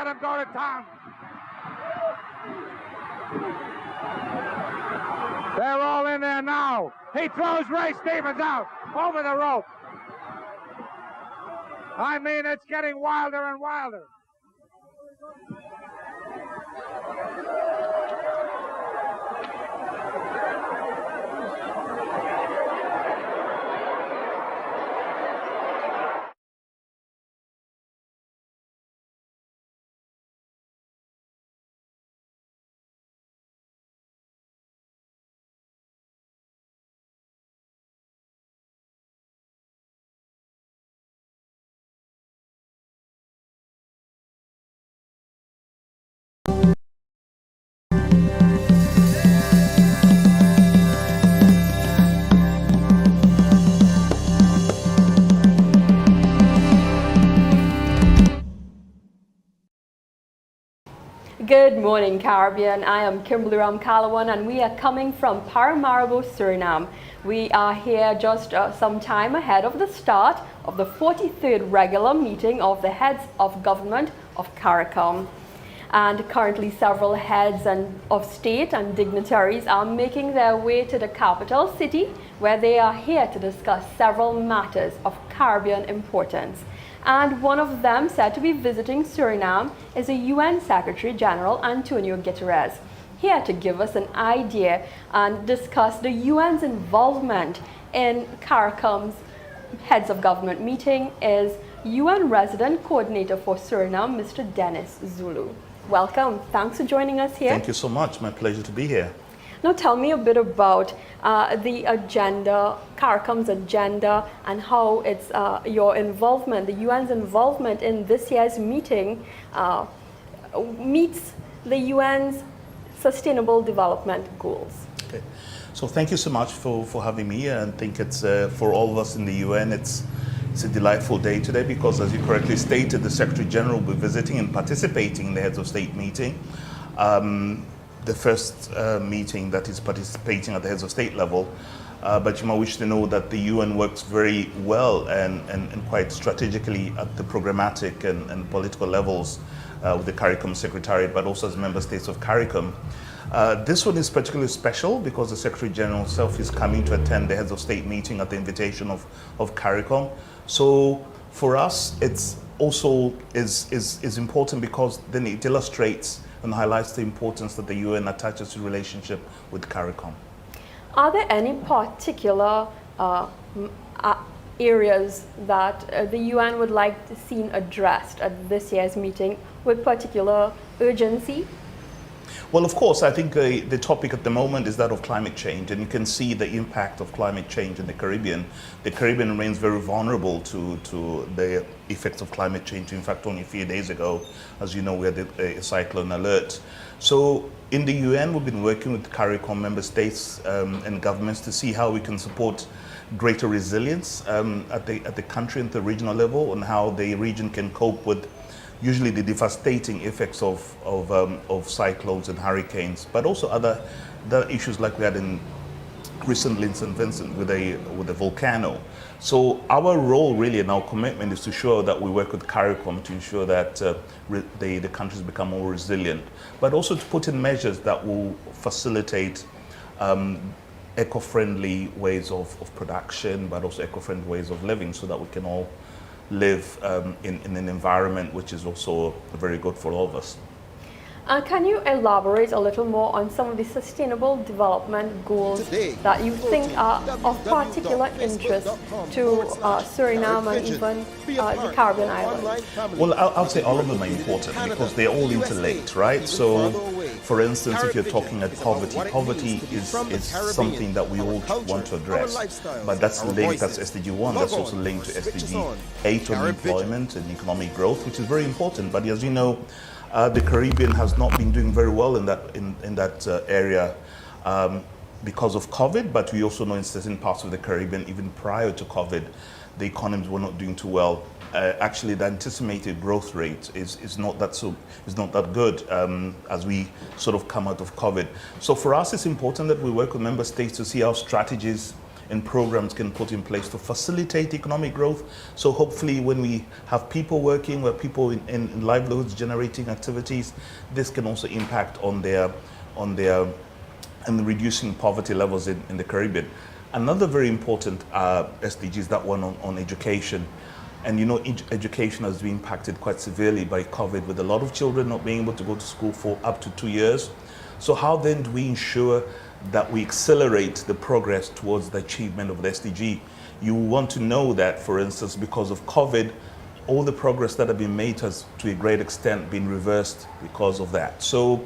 let him go to town. They're all in there now. He throws Ray Stevens out over the rope. I mean, it's getting wilder and wilder. Good morning, Caribbean. I am Kimberly Ramkalawan and we are coming from Paramaribo, Suriname. We are here just some time ahead of the start of the 43rd regular meeting of the heads of government of Caricom. And currently several heads of state and dignitaries are making their way to the capital city, where they are here to discuss several matters of Caribbean importance. And one of them said to be visiting Suriname is the UN Secretary General Antonio Guterres, here to give us an idea and discuss the UN's involvement in Caricom's heads of government meeting is UN Resident Coordinator for Suriname, Mr. Dennis Zulu. Welcome. Thanks for joining us here. Thank you so much. My pleasure to be here. Now tell me a bit about the agenda, Caricom's agenda, and how it's your involvement, the UN's involvement in this year's meeting meets the UN's Sustainable Development Goals. Okay. So thank you so much for having me. And I think it's for all of us in the UN, it's a delightful day today because, as you correctly stated, the Secretary General will be visiting and participating in the Heads of State meeting. The first meeting that is participating at the heads of state level. But you might wish to know that the UN works very well and quite strategically at the programmatic and political levels with the CARICOM Secretariat, but also as member states of CARICOM. This one is particularly special because the Secretary General himself is coming to attend the heads of state meeting at the invitation of CARICOM. So for us, it's also is important because then it illustrates and highlights the importance that the UN attaches to the relationship with CARICOM. Are there any particular areas that the UN would like to see addressed at this year's meeting with particular urgency? Well, of course, I think the topic at the moment is that of climate change, and you can see the impact of climate change in the Caribbean. The Caribbean remains very vulnerable to the effects of climate change. In fact, only a few days ago, as you know, we had a cyclone alert. So in the UN, we've been working with CARICOM member states and governments to see how we can support greater resilience at the country and the regional level, and how the region can cope with usually the devastating effects of cyclones and hurricanes, but also other issues like we had recently in St. Vincent with a volcano. So our role really and our commitment is to show that we work with CARICOM to ensure that the countries become more resilient, but also to put in measures that will facilitate eco-friendly ways of production, but also eco-friendly ways of living, so that we can all live in an environment which is also very good for all of us. Can you elaborate a little more on some of the sustainable development goals that you think are of particular interest to Suriname and even the Caribbean islands? Well, I'll say all of them are important because they're all interlinked, right? So, for instance, if you're talking at poverty is something that we all want to address, but that's linked, that's SDG 1, that's also linked to SDG 8 on employment and economic growth, which is very important. But as you know, the Caribbean has not been doing very well in that area because of COVID, but we also know in certain parts of the Caribbean, even prior to COVID, the economies were not doing too well. Actually, the anticipated growth rate is not that good as we sort of come out of COVID. So for us, it's important that we work with member states to see how strategies and programs can put in place to facilitate economic growth. So hopefully when we have people working, where people in livelihoods generating activities, this can also impact on their and reducing poverty levels in the Caribbean. Another very important SDG is that one on education. And you know, education has been impacted quite severely by COVID, with a lot of children not being able to go to school for up to 2 years. So how then do we ensure that we accelerate the progress towards the achievement of the SDG? You want to know that, for instance, because of COVID, all the progress that have been made has, to a great extent, been reversed because of that. So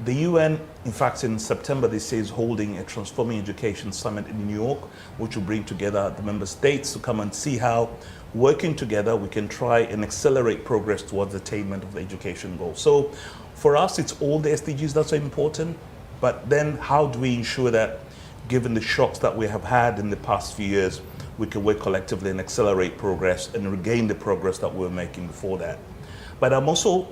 the UN, in fact, in September this year is holding a Transforming Education Summit in New York, which will bring together the member states to come and see how, working together, we can try and accelerate progress towards the attainment of the education goal. So for us, it's all the SDGs that are important, but then how do we ensure that, given the shocks that we have had in the past few years, we can work collectively and accelerate progress and regain the progress that we were making before that. But I'm also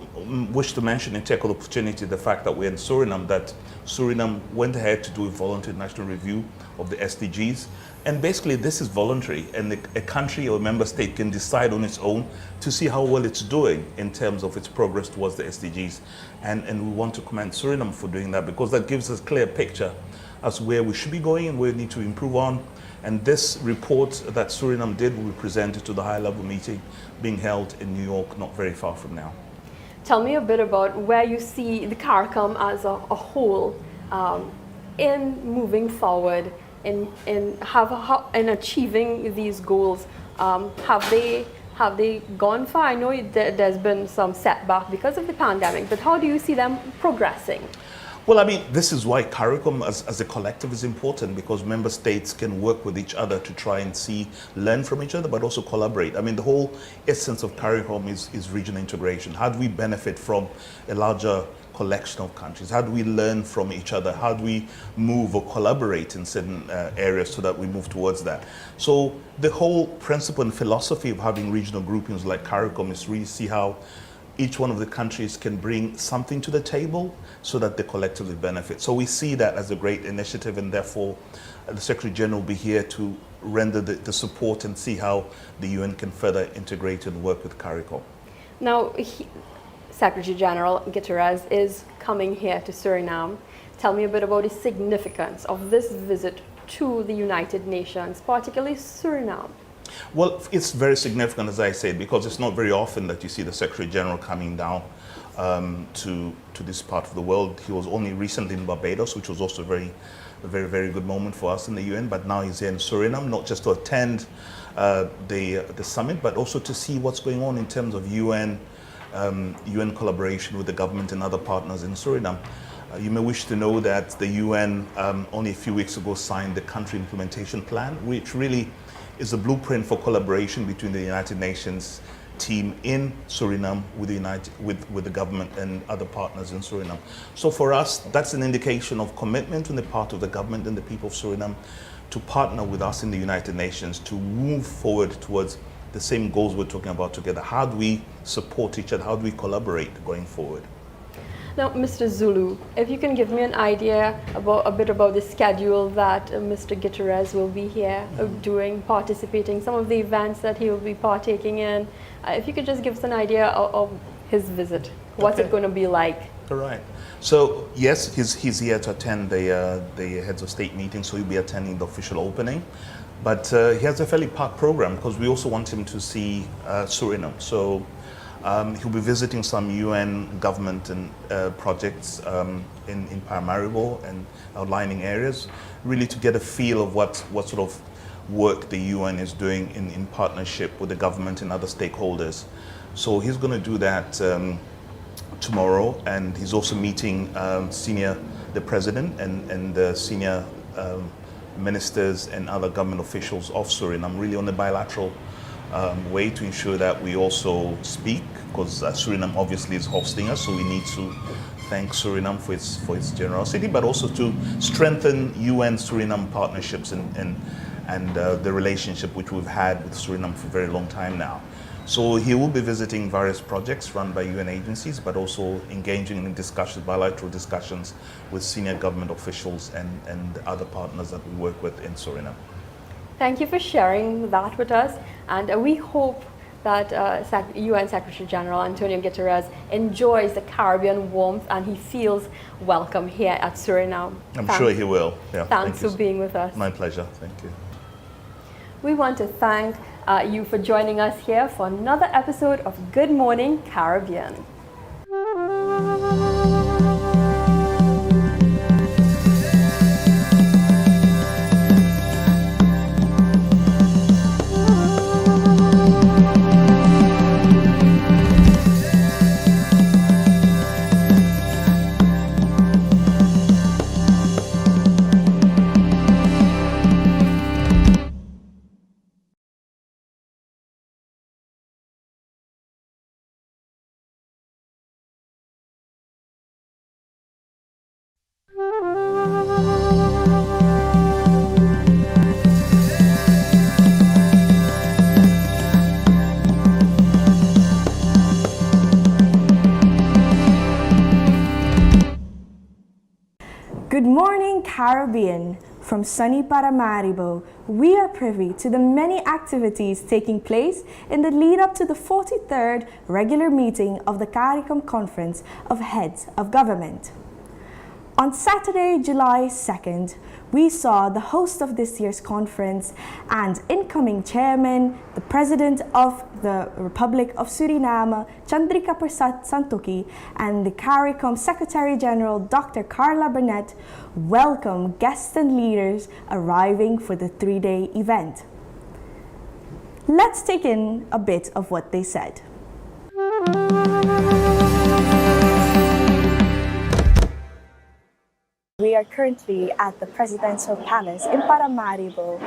wish to mention and take the opportunity the fact that we're in Suriname, that Suriname went ahead to do a voluntary national review of the SDGs. And basically this is voluntary, and a country or a member state can decide on its own to see how well it's doing in terms of its progress towards the SDGs. And we want to commend Suriname for doing that, because that gives us a clear picture as where we should be going and where we need to improve on. And this report that Suriname did will be presented to the high-level meeting being held in New York not very far from now. Tell me a bit about where you see the Caricom as a whole in moving forward in achieving these goals. Have they gone far? I know there's been some setback because of the pandemic, but how do you see them progressing? Well, I mean, this is why Caricom as a collective is important, because member states can work with each other to try and learn from each other, but also collaborate. I mean, the whole essence of Caricom is regional integration. How do we benefit from a larger collection of countries? How do we learn from each other? How do we move or collaborate in certain areas so that we move towards that? So the whole principle and philosophy of having regional groupings like Caricom is really see how each one of the countries can bring something to the table so that they collectively benefit. So we see that as a great initiative, and therefore the Secretary General will be here to render the support and see how the UN can further integrate and work with Caricom. Now, Secretary General Guterres is coming here to Suriname. Tell me a bit about the significance of this visit to the United Nations, particularly Suriname. Well, it's very significant, as I said, because it's not very often that you see the Secretary General coming down to this part of the world. He was only recently in Barbados, which was also a very good moment for us in the UN. But now he's here in Suriname, not just to attend the summit, but also to see what's going on in terms of UN collaboration with the government and other partners in Suriname. You may wish to know that the UN only a few weeks ago signed the country implementation plan, which really is a blueprint for collaboration between the United Nations team in Suriname with the government and other partners in Suriname. So for us, that's an indication of commitment on the part of the government and the people of Suriname to partner with us in the United Nations to move forward towards the same goals we're talking about together. How do we support each other? How do we collaborate going forward? Now, Mr. Zulu, if you can give me an idea a bit about the schedule that Mr. Guterres will be here participating, some of the events that he will be partaking in. If you could just give us an idea of his visit. What's it going to be like? All right. So yes, he's here to attend the heads of state meeting, so he'll be attending the official opening. But he has a fairly packed program because we also want him to see Suriname. So he'll be visiting some UN government and projects in Paramaribo and outlining areas, really to get a feel of what sort of work the UN is doing in partnership with the government and other stakeholders. So he's going to do that tomorrow, and he's also meeting the president and the senior ministers and other government officials of Suriname, really on a bilateral way to ensure that we also speak, because Suriname obviously is hosting us, so we need to thank Suriname for its generosity, but also to strengthen UN-Suriname partnerships and the relationship which we've had with Suriname for a very long time now. So he will be visiting various projects run by UN agencies, but also engaging in discussions, bilateral discussions with senior government officials and other partners that we work with in Suriname. Thank you for sharing that with us, and we hope that UN Secretary General Antonio Guterres enjoys the Caribbean warmth and he feels welcome here at Suriname. I'm sure he will. Yeah, thanks for being with us. My pleasure. Thank you. We want to thank you for joining us here for another episode of Good Morning Caribbean. Good morning, Caribbean. From sunny Paramaribo, we are privy to the many activities taking place in the lead up to the 43rd regular meeting of the Caricom Conference of Heads of Government. On Saturday, July 2nd, we saw the host of this year's conference and incoming chairman, the President of the Republic of Suriname, Chandrika Persat Santokhi, and the Caricom Secretary General, Dr. Carla Burnett, welcome guests and leaders arriving for the 3-day event. Let's take in a bit of what they said. We are currently at the Presidential Palace in Paramaribo,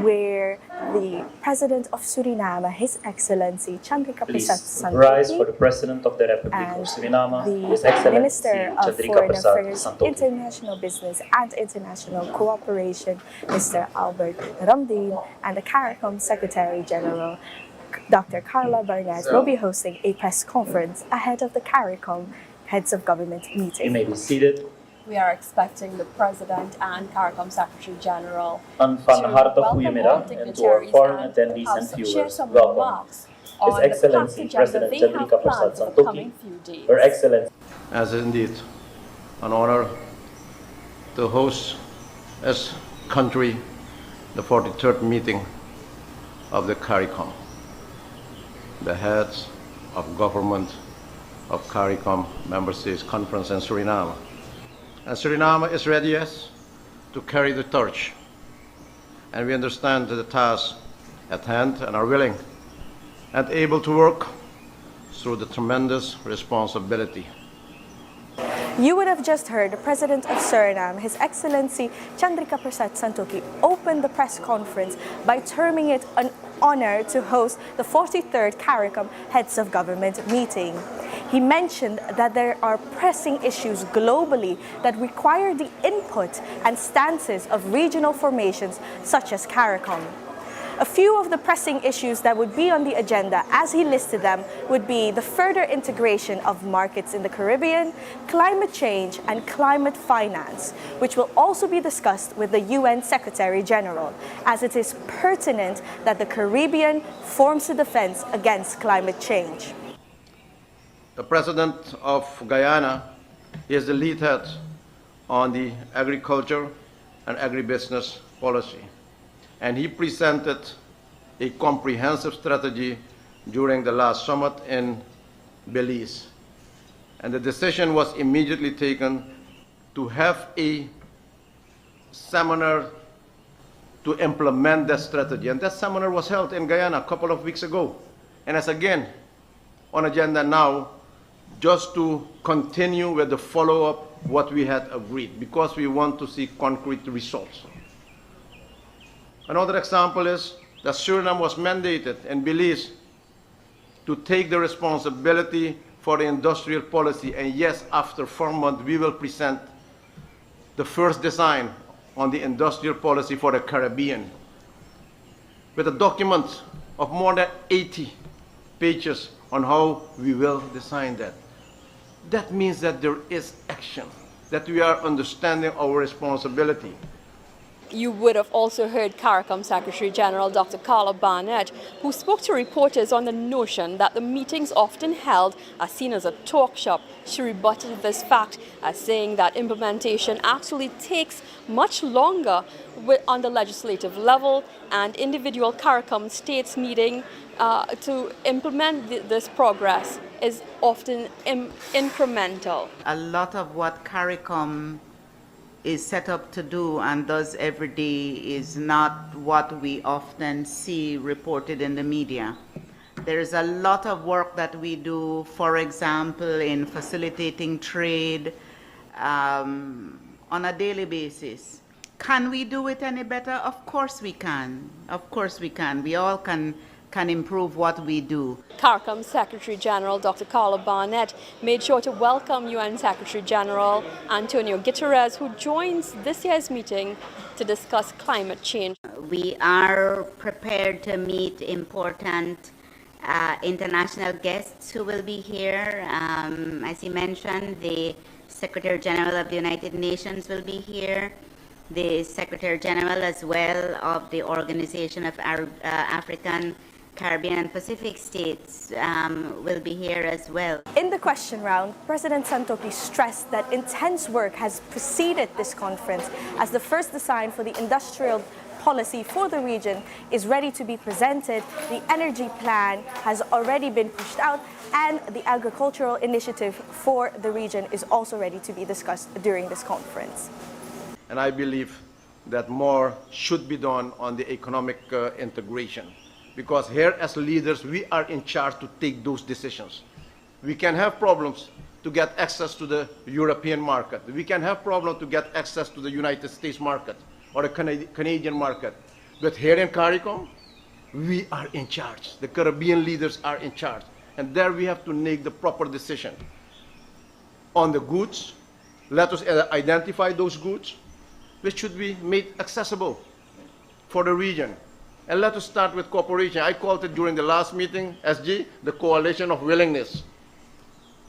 where the President of Suriname, His Excellency Chandrika Persat Santokhi, rise for the President of the Republic of Suriname, His Excellency Minister of Chandrika Foreign Persat Affairs, Santokhi. International Business and International Cooperation, Mr. Albert Ramdin, and the Caricom Secretary General, Dr. Carla Burnett, will be hosting a press conference ahead of the Caricom Heads of Government meeting. You may be seated. We are expecting the President and Caricom Secretary General Een van harte goedemiddag and to our foreign attendees and viewers, welcome. His Excellency President Chandrika Persat Santokhi, Her Excellency. As indeed an honor to host as country the 43rd meeting of the Caricom, the heads of government of Caricom member states conference in Suriname. And Suriname is ready, yes, to carry the torch. And we understand the task at hand and are willing and able to work through the tremendous responsibility. You would have just heard the President of Suriname, His Excellency Chandrika Persat Santokhi, open the press conference by terming it an honor to host the 43rd Caricom Heads of Government meeting. He mentioned that there are pressing issues globally that require the input and stances of regional formations such as Caricom. A few of the pressing issues that would be on the agenda, as he listed them, would be the further integration of markets in the Caribbean, climate change, and climate finance, which will also be discussed with the UN Secretary General, as it is pertinent that the Caribbean forms a defense against climate change. The President of Guyana is the lead head on the agriculture and agribusiness policy. And he presented a comprehensive strategy during the last summit in Belize. And the decision was immediately taken to have a seminar to implement that strategy. And that seminar was held in Guyana a couple of weeks ago. And it's again on agenda now, just to continue with the follow-up what we had agreed, because we want to see concrete results. Another example is that Suriname was mandated in Belize to take the responsibility for the industrial policy, and yes, after 4 months, we will present the first design on the industrial policy for the Caribbean, with a document of more than 80 pages on how we will design that. That means that there is action, that we are understanding our responsibility. You would have also heard Caricom Secretary General Dr. Carla Barnett, who spoke to reporters on the notion that the meetings often held are seen as a talk shop. She rebutted this fact as saying that implementation actually takes much longer on the legislative level, and individual Caricom states needing to implement this progress is often incremental. A lot of what Caricom is set up to do and does every day is not what we often see reported in the media. There's a lot of work that we do, for example, in facilitating trade on a daily basis. Can we do it any better? Of course we can. Of course we can. We all can improve what we do. Caricom Secretary General Dr. Carla Barnett made sure to welcome UN Secretary General Antonio Guterres, who joins this year's meeting to discuss climate change. We are prepared to meet important international guests who will be here. As he mentioned, the Secretary General of the United Nations will be here. The Secretary General as well of the Organization of African, Caribbean and Pacific States will be here as well. In the question round, President Santoki stressed that intense work has preceded this conference as the first design for the industrial policy for the region is ready to be presented, the energy plan has already been pushed out, and the agricultural initiative for the region is also ready to be discussed during this conference. And I believe that more should be done on the economic integration. Because here as leaders, we are in charge to take those decisions. We can have problems to get access to the European market. We can have problems to get access to the United States market or the Canadian market. But here in Caricom, we are in charge. The Caribbean leaders are in charge. And there we have to make the proper decision. On the goods, let us identify those goods which should be made accessible for the region. And let us start with cooperation. I called it during the last meeting, SG, the coalition of willingness.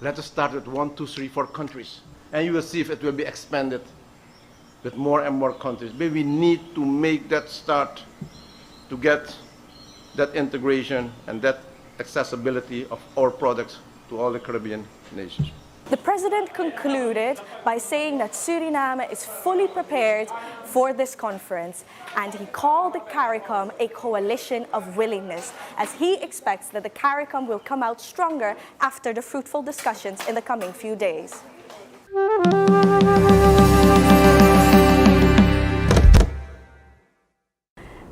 Let us start with 1, 2, 3, 4 countries. And you will see if it will be expanded with more and more countries. But we need to make that start to get that integration and that accessibility of our products to all the Caribbean nations. The President concluded by saying that Suriname is fully prepared for this conference, and he called the Caricom a coalition of willingness, as he expects that the Caricom will come out stronger after the fruitful discussions in the coming few days.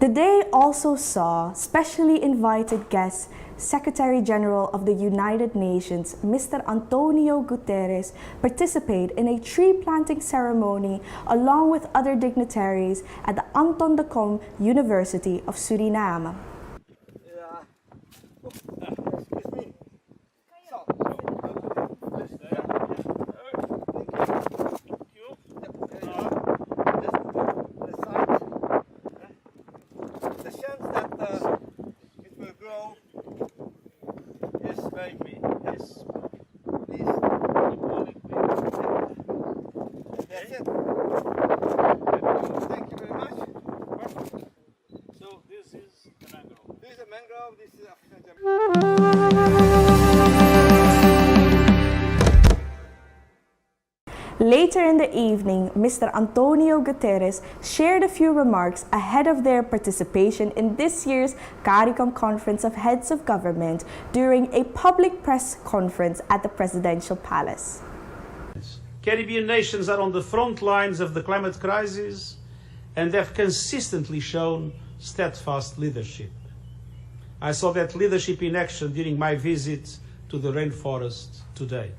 The day also saw specially invited guests Secretary General of the United Nations, Mr. Antonio Guterres, participate in a tree planting ceremony along with other dignitaries at the Anton de Kom University of Suriname. Later in the evening, Mr. Antonio Guterres shared a few remarks ahead of their participation in this year's Caricom Conference of Heads of Government during a public press conference at the Presidential Palace. Caribbean nations are on the front lines of the climate crisis and have consistently shown steadfast leadership. I saw that leadership in action during my visit to the rainforest today.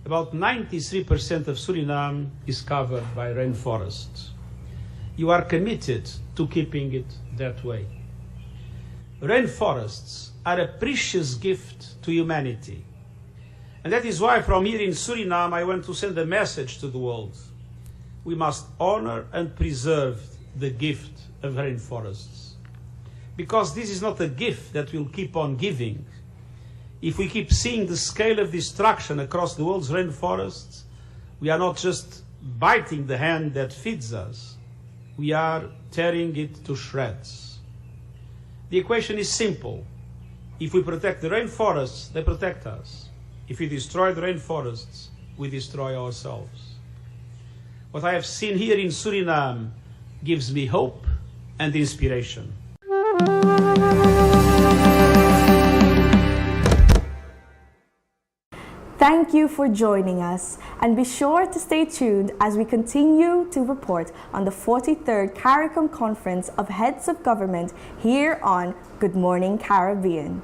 About 93% of Suriname is covered by rainforests. You are committed to keeping it that way. Rainforests are a precious gift to humanity. And that is why from here in Suriname I want to send a message to the world. We must honor and preserve the gift of rainforests. Because this is not a gift that will keep on giving. If we keep seeing the scale of destruction across the world's rainforests, we are not just biting the hand that feeds us, we are tearing it to shreds. The equation is simple. If we protect the rainforests, they protect us. If we destroy the rainforests, we destroy ourselves. What I have seen here in Suriname gives me hope and inspiration. Thank you for joining us, and be sure to stay tuned as we continue to report on the 43rd Caricom Conference of Heads of Government here on Good Morning Caribbean.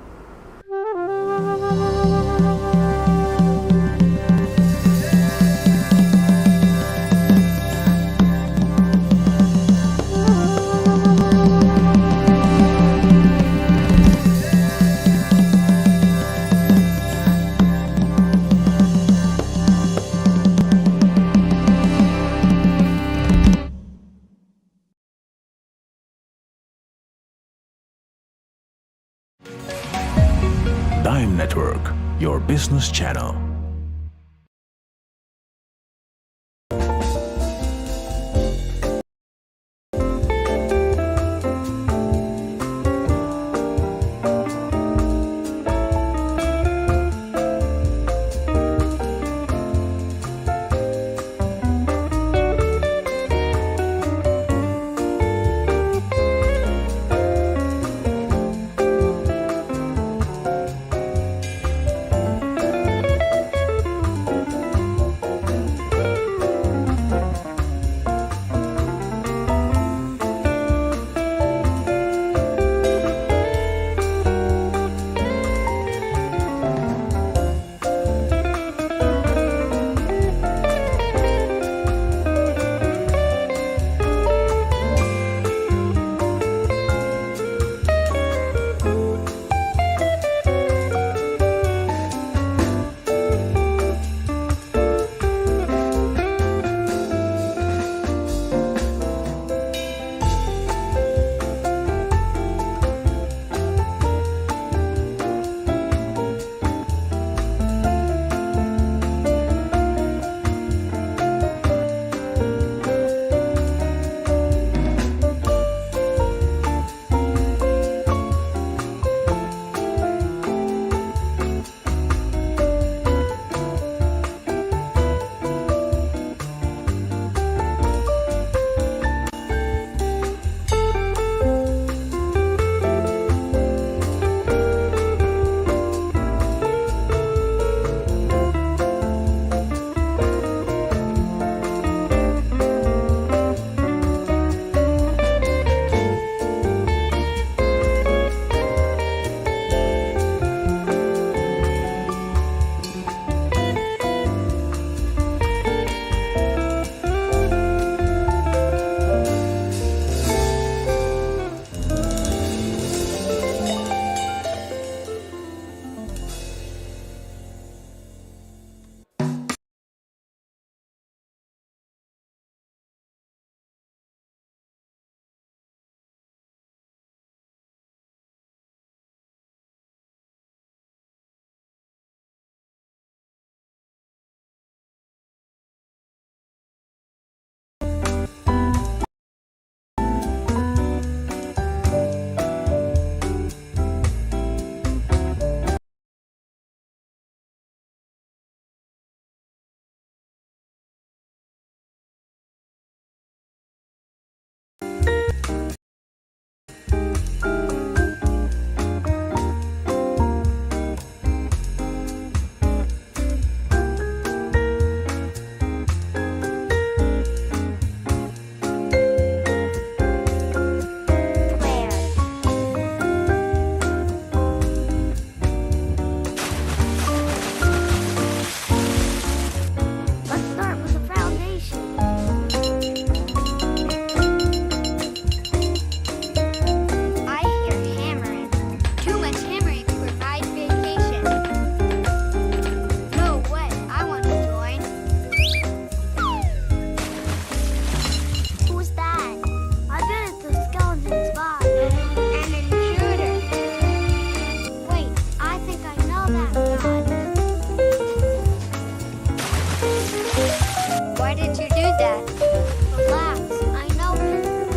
Dime Network, your business channel. Why did you do that? Relax, I know him.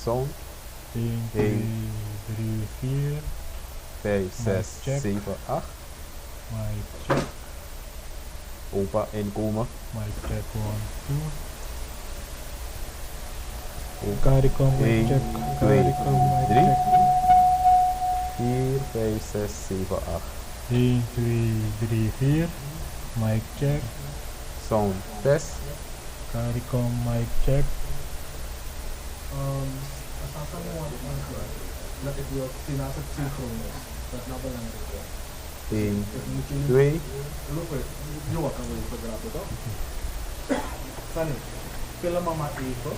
Sound. 1, 2, 3, 4. 5, 6, 7, 8. Mic check. Opa, inkomen. Mic check 1, 2. Caricom, mic check. Caricom, mic check. 4, 5, 6, 7, 8. 1, 2, 3, 4. Mic check. Sound test. Caricom, mic check. Asalkan mo laat ik wil sinasat synchronous. Dat nou belangrijk is. 1, 2. Lopen, joh, kan we even praten toch? Sunny, film mama even.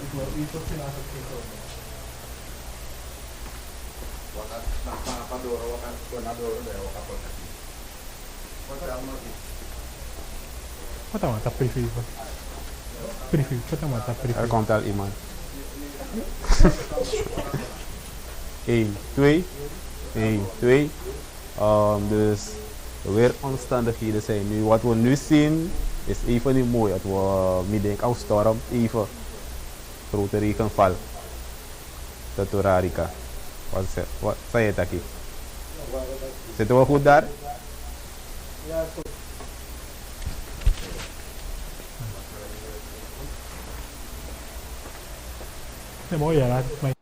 Ik wil even sinasat synchronous. Wakat napadoro, wakat nadoro deh, wakat posisi. Wakat almati. Pertama tak preview. Preview, pertama tak preview. Er komt al iemand. 1, 2. 1, 2. Dus de weeromstandigheden zijn nu. Wat we nu zien is even niet mooi. Dat we midden in storm, even grote regenval. Dat Torarica. Wat zei je Taki? Zitten we goed daar? Ja, goed. Ja, mooi ja, laat het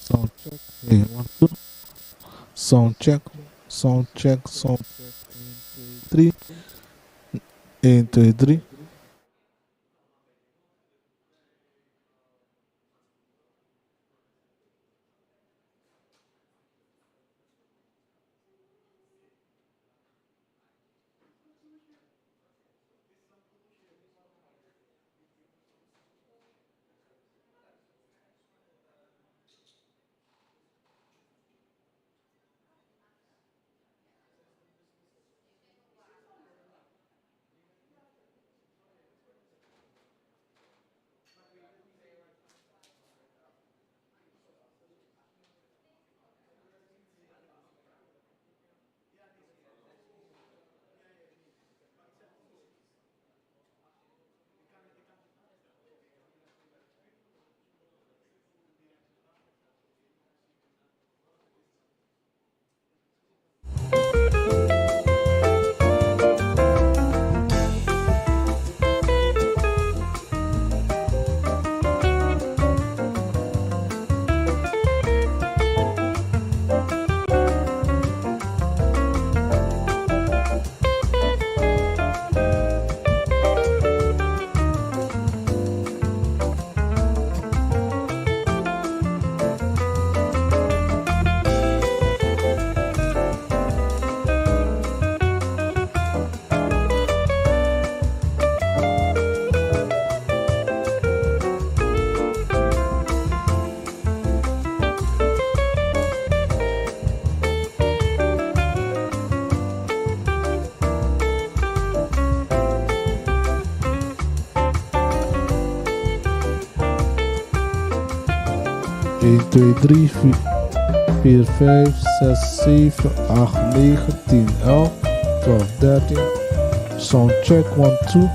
Sound check. Hey, 1, 2. Sound check. Sound check. Sound check. 1, 2, 3. 1, 2, 3. Een, 2, 3, 4, 5, 6, 7, 8, 9, 10, 11, 12, 13. Sound check 1, 2.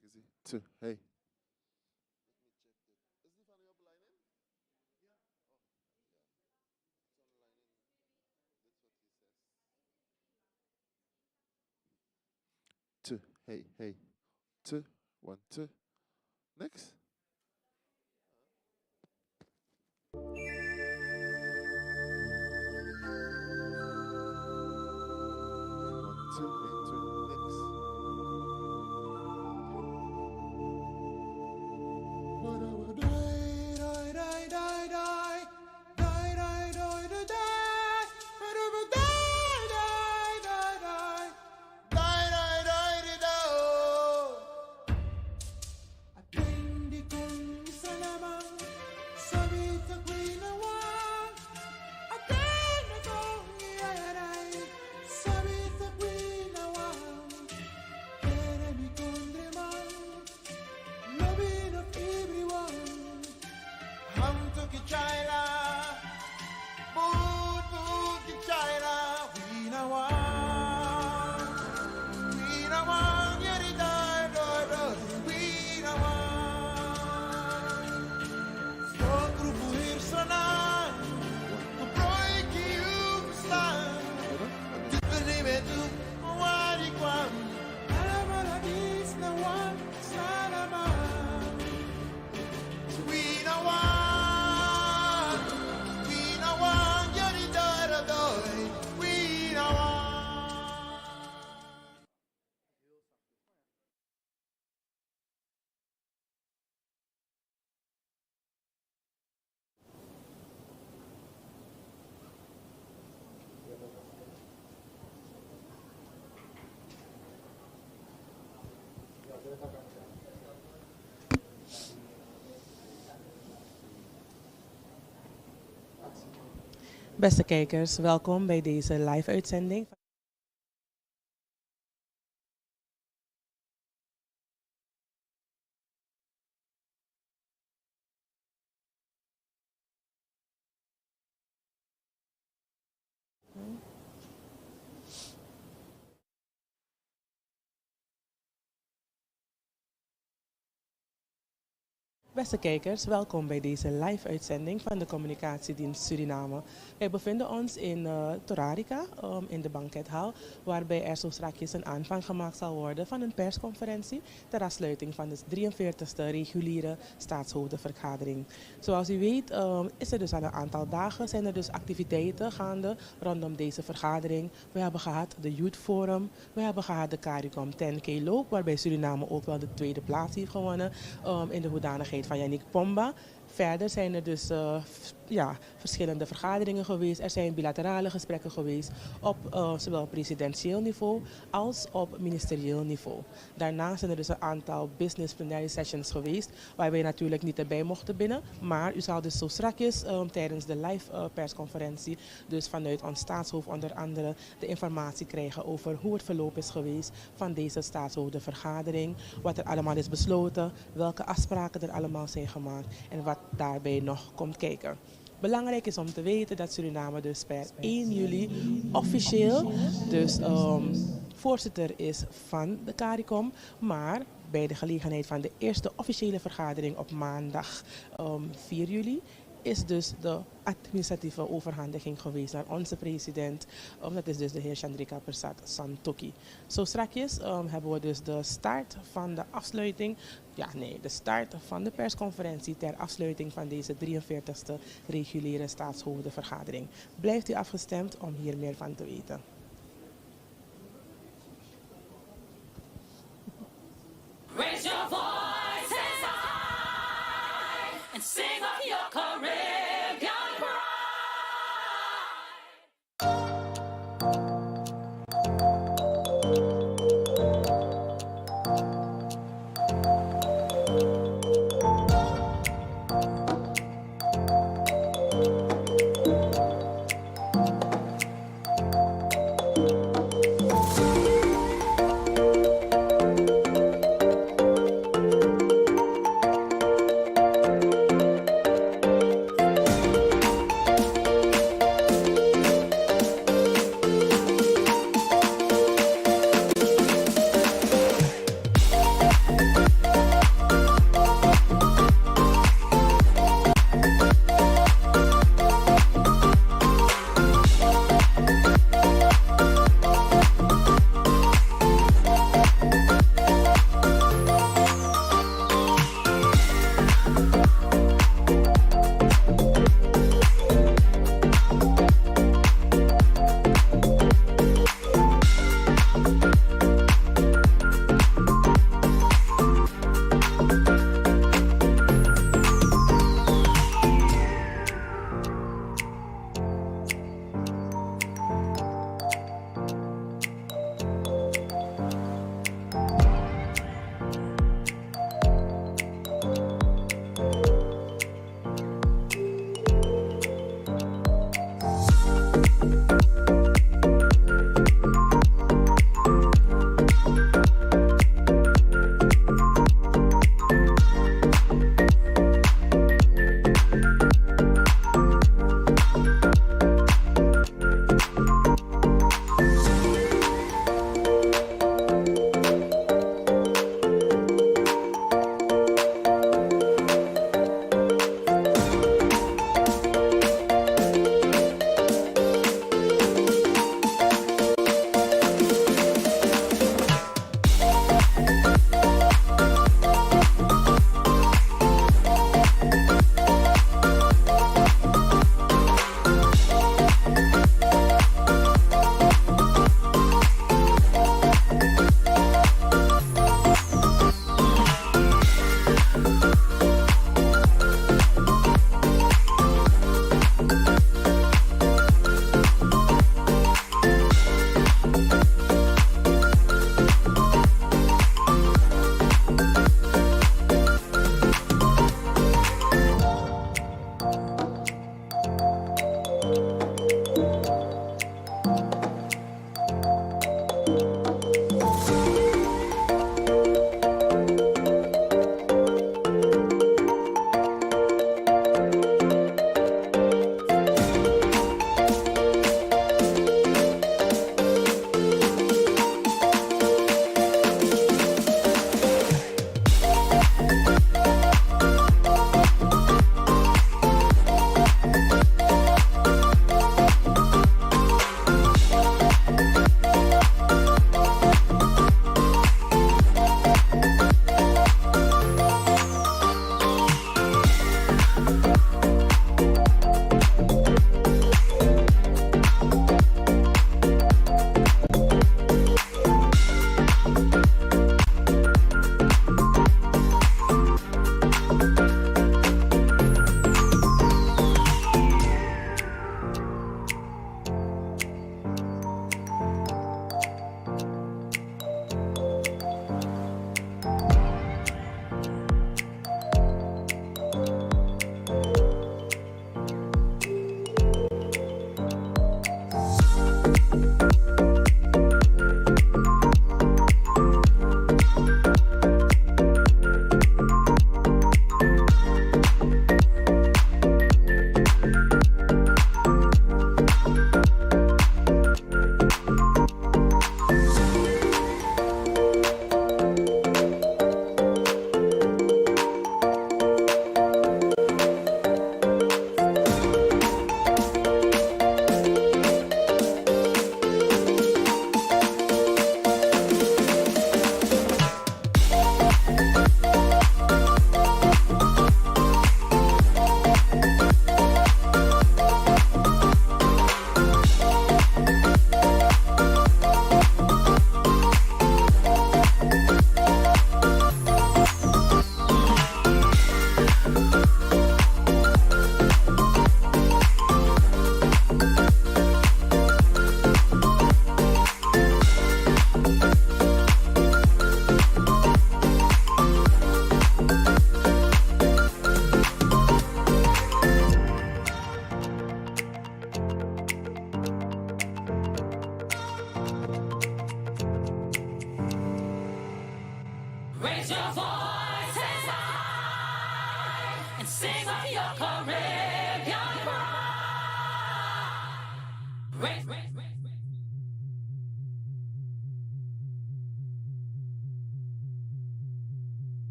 Kijk eens. Two. Hey. Is die van u op lijn in? Ja. Oh, ja. It's on line in. That's what he says. Two. Hey, hey. Two. 1, 2. Next. 1, 2. Hey, 2. Next. Beste kijkers, welkom bij deze live-uitzending. Beste kijkers, welkom bij deze live-uitzending van de Communicatiedienst Suriname. Wij bevinden ons in Torarica, in de bankethal, waarbij er zo strakjes een aanvang gemaakt zal worden van een persconferentie ter afsluiting van de 43e reguliere staatshoofdenvergadering. Zoals u weet is er dus al een aantal dagen zijn er dus activiteiten gaande rondom deze vergadering. We hebben gehad de Youth Forum, we hebben gehad de Caricom 10K loop, waarbij Suriname ook wel de tweede plaats heeft gewonnen in de hoedanigheid van Yannick Pomba. Verder zijn er dus verschillende vergaderingen geweest. Er zijn bilaterale gesprekken geweest op zowel presidentieel niveau als op ministerieel niveau. Daarnaast zijn er dus een aantal business plenary sessions geweest, waar wij natuurlijk niet erbij mochten binnen. Maar u zal dus zo strakjes tijdens de live persconferentie dus vanuit ons staatshoofd onder andere de informatie krijgen over hoe het verloop is geweest van deze staatshoofdenvergadering, wat er allemaal is besloten, welke afspraken er allemaal zijn gemaakt en wat daarbij nog komt kijken. Belangrijk is om te weten dat Suriname dus per 1 juli officieel dus voorzitter is van de Caricom, maar bij de gelegenheid van de eerste officiële vergadering op maandag 4 juli is dus de administratieve overhandiging geweest naar onze president. Dat is dus de heer Chandrika Persat Santokhi. Zo strakjes hebben we dus de start van de afsluiting, de start van de persconferentie ter afsluiting van deze 43e reguliere staatshoofdenvergadering. Blijft u afgestemd om hier meer van te weten. Raise your voices high and sing of your Caribbean pride.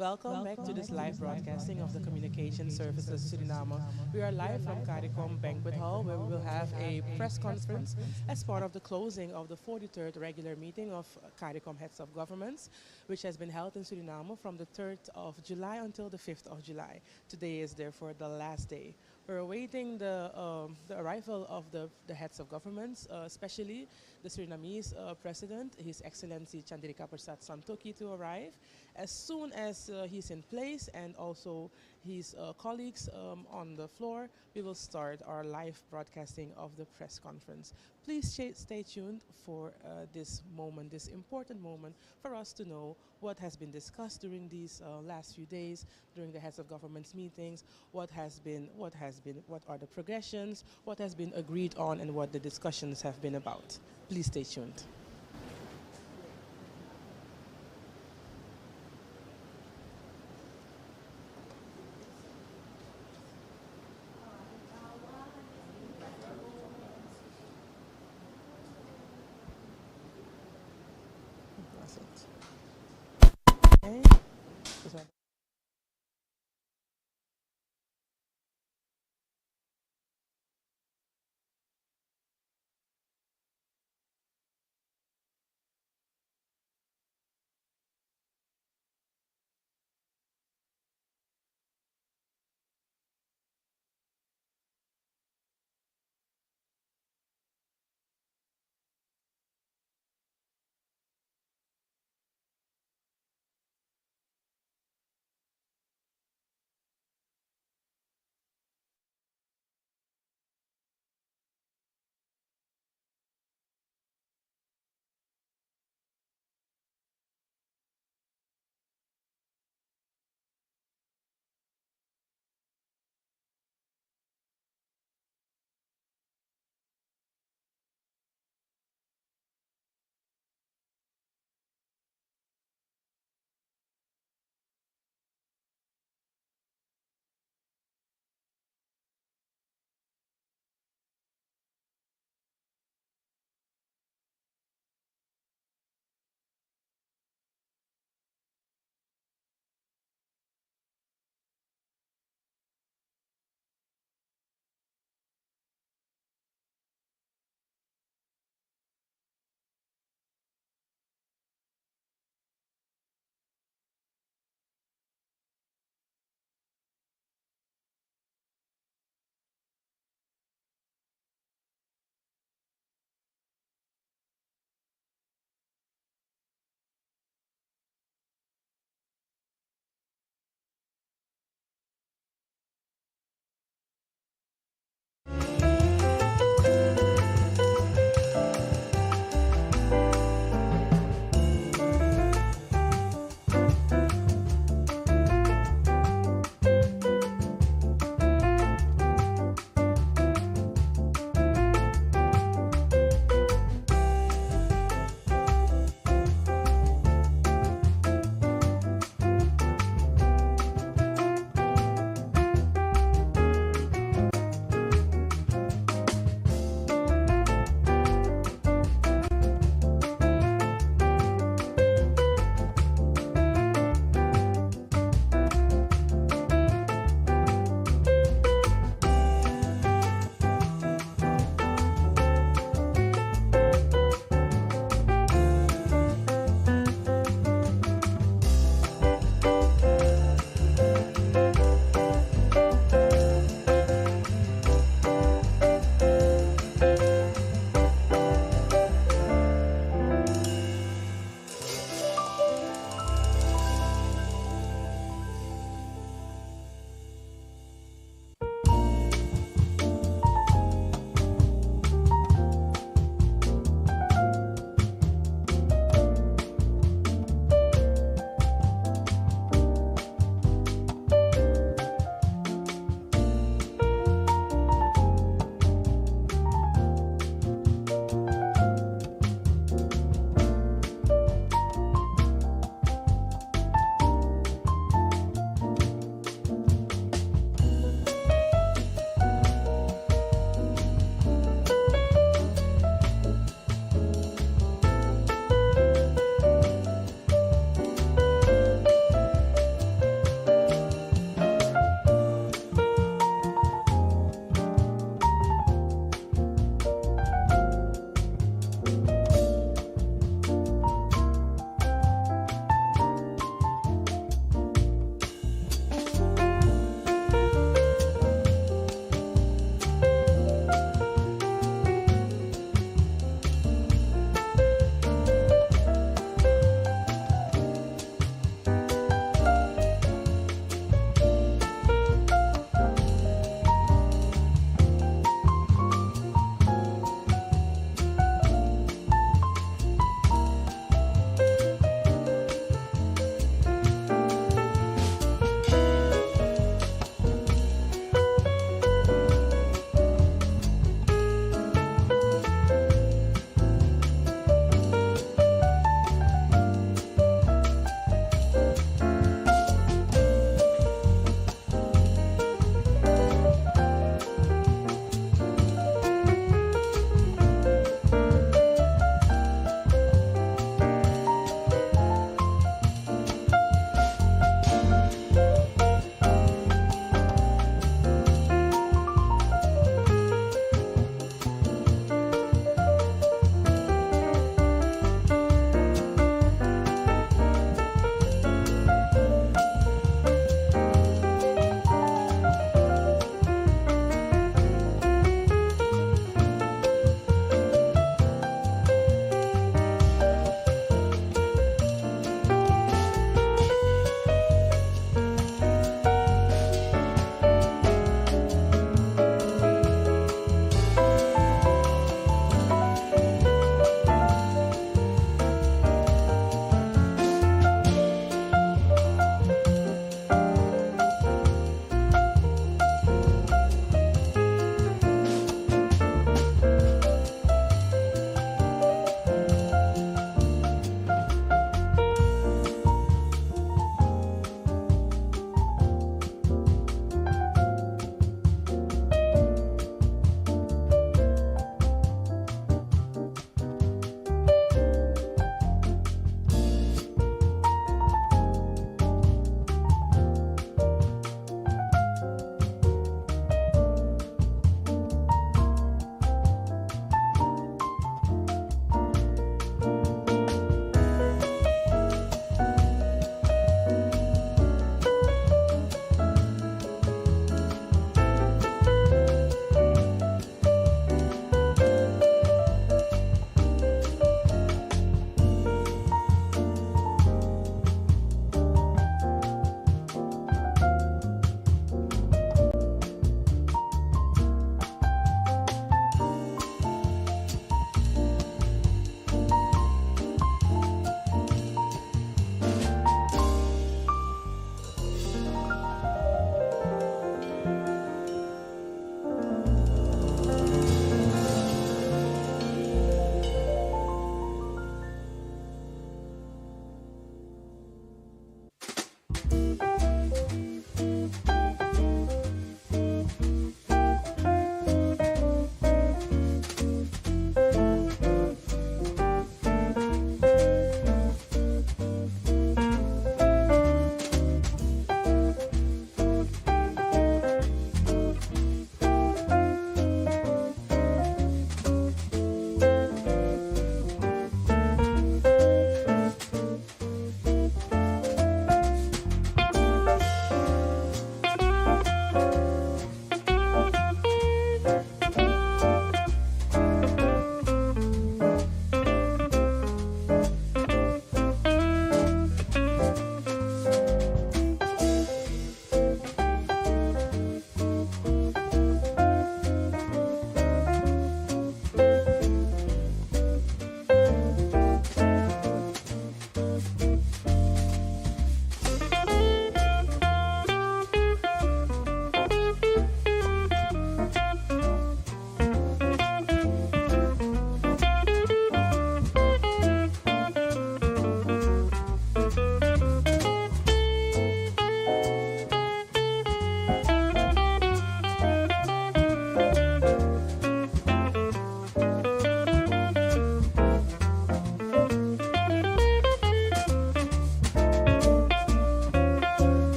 Welcome back to this live broadcasting of the Communication Services Suriname. We are live from Caricom Banquet Hall, where we will have a press conference as part of the closing of the 43rd regular meeting of Caricom Heads of Governments, which has been held in Suriname from the 3rd of July until the 5th of July. Today is therefore the last day. We're awaiting the arrival of the heads of governments, especially the Surinamese President, His Excellency Chandrika Persat Santokhi, to arrive. As soon as he's in place and also his colleagues on the floor, we will start our live broadcasting of the press conference. Please stay tuned for this moment, this important moment, for us to know what has been discussed during these last few days, during the heads of governments meetings, what are the progressions, what has been agreed on, and what the discussions have been about. Please stay tuned. That's it. Okay.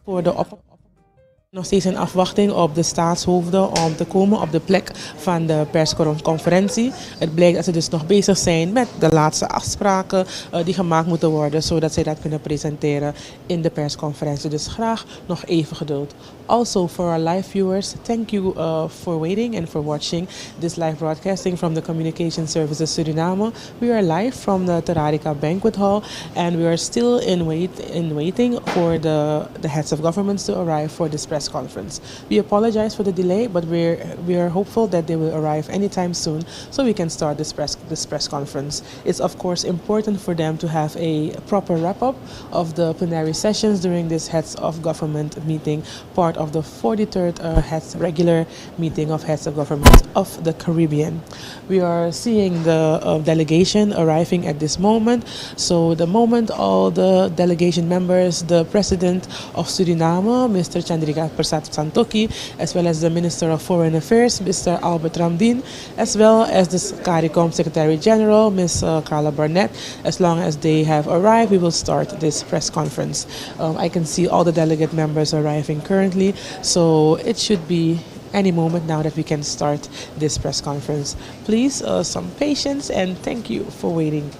voor de nog steeds in afwachting op de staatshoofden om te komen op de plek van de persconferentie. Het blijkt dat ze dus nog bezig zijn met de laatste afspraken die gemaakt moeten worden, zodat zij dat kunnen presenteren in de persconferentie. Dus graag nog even geduld. Also, for our live viewers, thank you for waiting and for watching this live broadcasting from the Communication Services Suriname. We are live from the Tararica Banquet Hall, and we are still in waiting for the heads of governments to arrive for this press conference. We apologize for the delay, but we are hopeful that they will arrive anytime soon, so we can start this press conference. It's of course important for them to have a proper wrap-up of the plenary sessions during this heads of government meeting, part of the 43rd regular meeting of heads of government of the Caribbean. We are seeing the delegation arriving at this moment. So the moment all the delegation members, the President of Suriname, Mr. Chandrika Persat Santokhi, as well as the Minister of Foreign Affairs, Mr. Albert Ramdin, as well as the Caricom Secretary General, Ms. Carla Burnett, as long as they have arrived, we will start this press conference. I can see all the delegate members arriving currently, so it should be any moment now that we can start this press conference. Please, some patience, and thank you for waiting.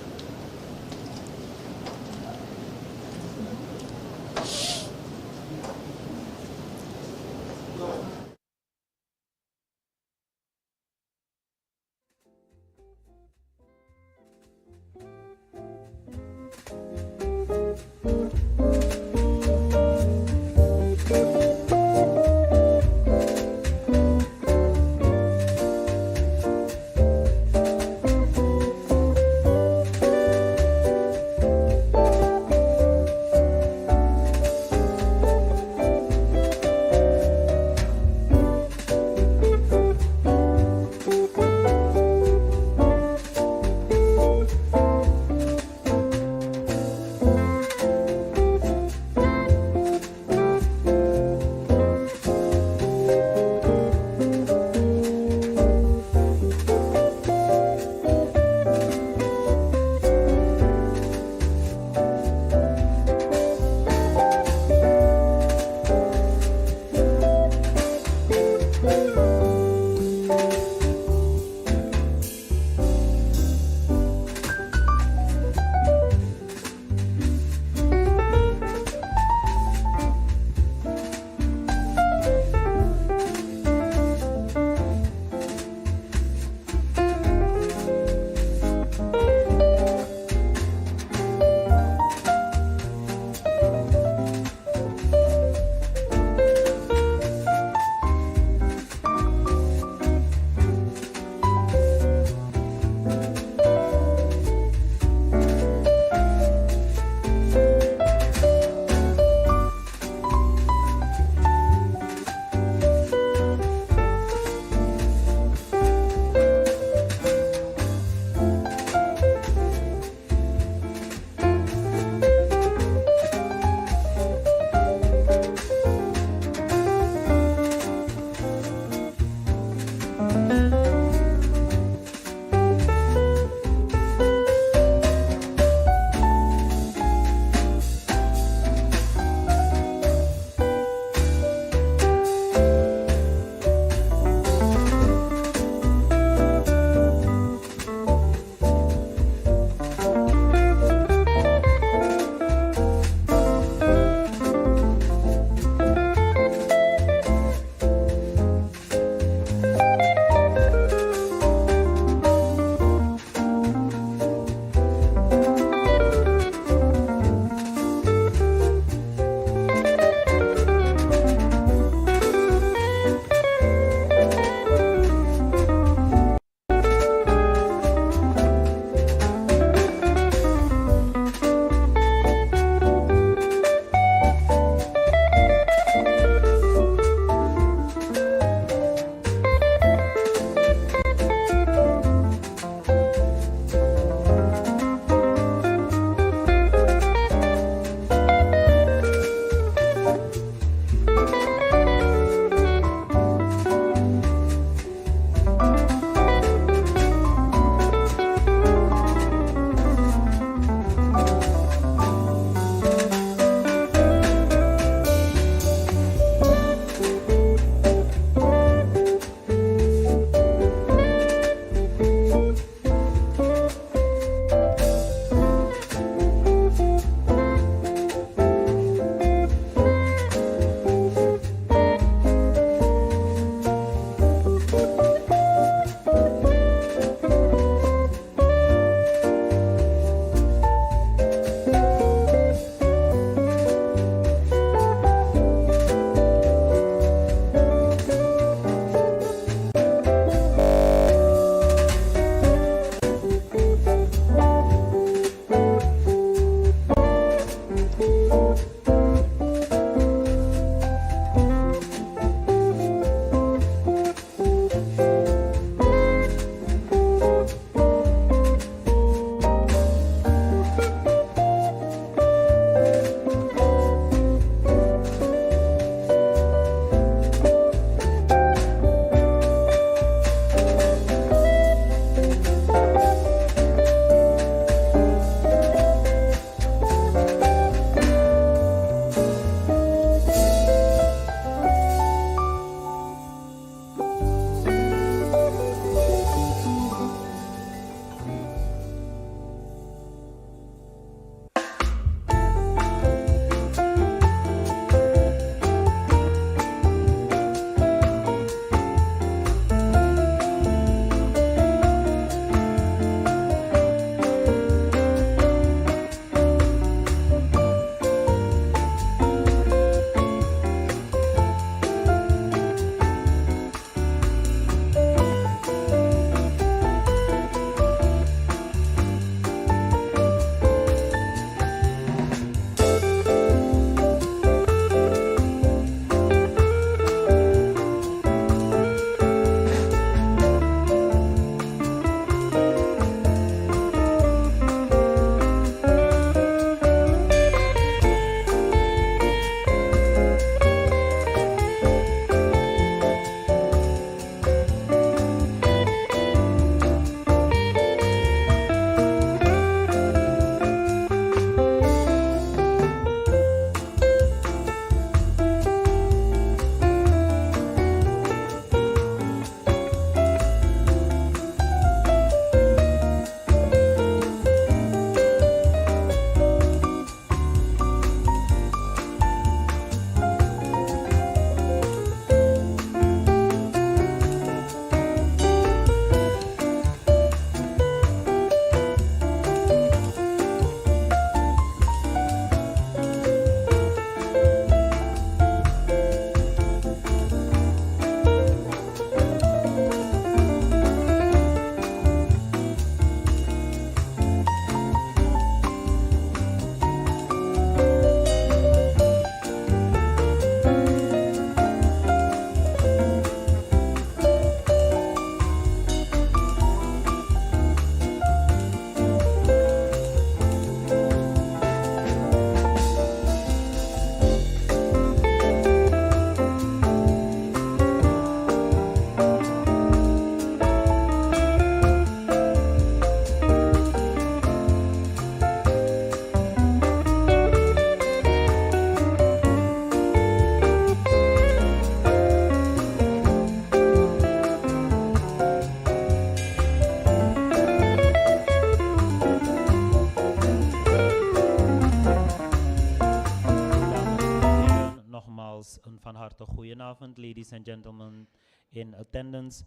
Goedenavond, ladies and gentlemen in attendance.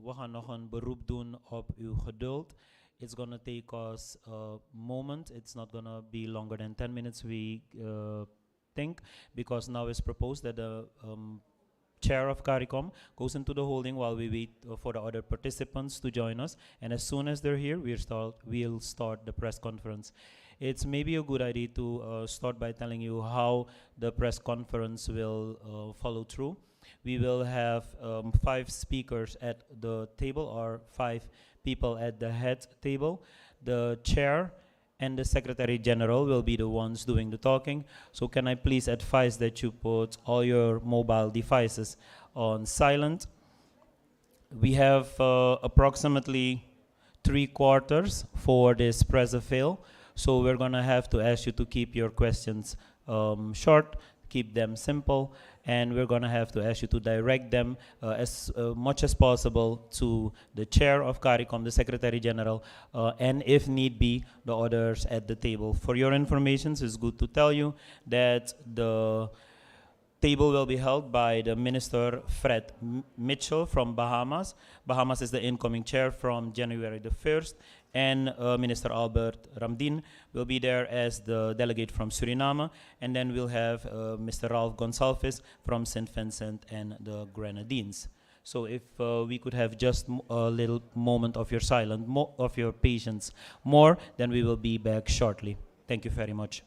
We gaan nog een beroep doen op uw geduld. It's going to take us a moment. It's not going to be longer than 10 minutes, we think, because now it's proposed that the chair of Caricom goes into the holding while we wait for the other participants to join us. And as soon as they're here, we'll start the press conference. It's maybe a good idea to start by telling you how the press conference will follow through. We will have 5 speakers at the table, or 5 people at the head table. The chair and the Secretary General will be the ones doing the talking. So can I please advise that you put all your mobile devices on silent. We have approximately 3/4 for this press avail. So we're gonna have to ask you to keep your questions short, keep them simple, and we're gonna have to ask you to direct them as much as possible to the chair of Caricom, the Secretary General, and if need be, the others at the table. For your information, it's good to tell you that the table will be held by the Minister Fred Mitchell from Bahamas. Bahamas is the incoming chair from January the 1st. And Minister Albert Ramdin will be there as the delegate from Suriname. And then we'll have Mr. Ralph Gonsalves from St. Vincent and the Grenadines. So if we could have just a little moment of your silence, of your patience more, then we will be back shortly. Thank you very much.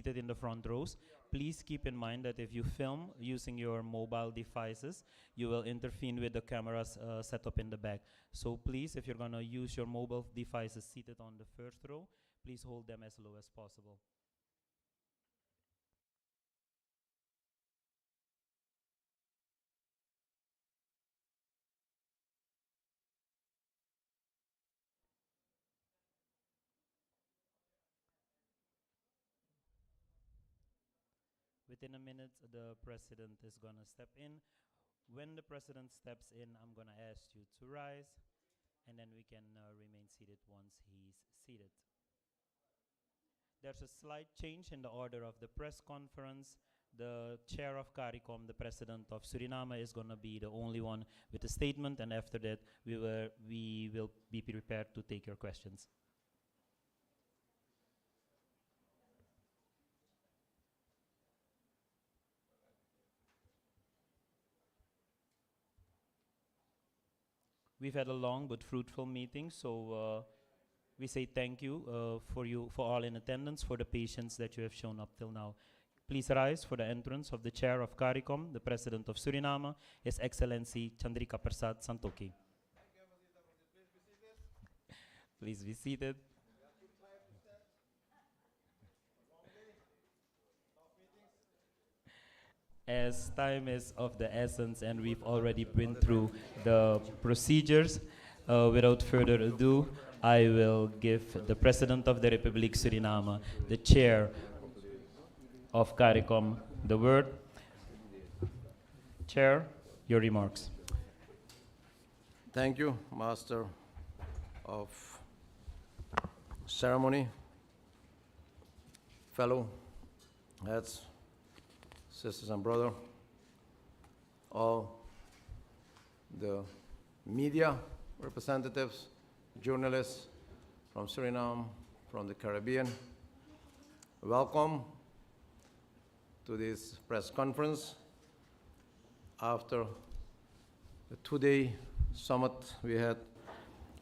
seated in the front rows. Please keep in mind that if you film using your mobile devices, you will intervene with the cameras set up in the back. So please, if you're going to use your mobile devices seated on the first row, please hold them as low as possible. Within a minute, the president is going to step in. When the president steps in, I'm going to ask you to rise, and then we can remain seated once he's seated. There's a slight change in the order of the press conference. The chair of Caricom, the president of Suriname, is going to be the only one with a statement, and after that, we will be prepared to take your questions. We've had a long but fruitful meeting, so we say thank you for all in attendance, for the patience that you have shown up till now. Please rise for the entrance of the chair of Caricom, the president of Suriname, His Excellency Chandrika Persat Santokhi. Please be seated. As time is of the essence and we've already been through the procedures, without further ado, I will give the President of the Republic Suriname, the Chair of Caricom, the word. Chair, your remarks. Thank you, Master of Ceremony, fellow heads, sisters and brothers, all the media representatives, journalists from Suriname, from the Caribbean. Welcome to this press conference after the two-day summit we had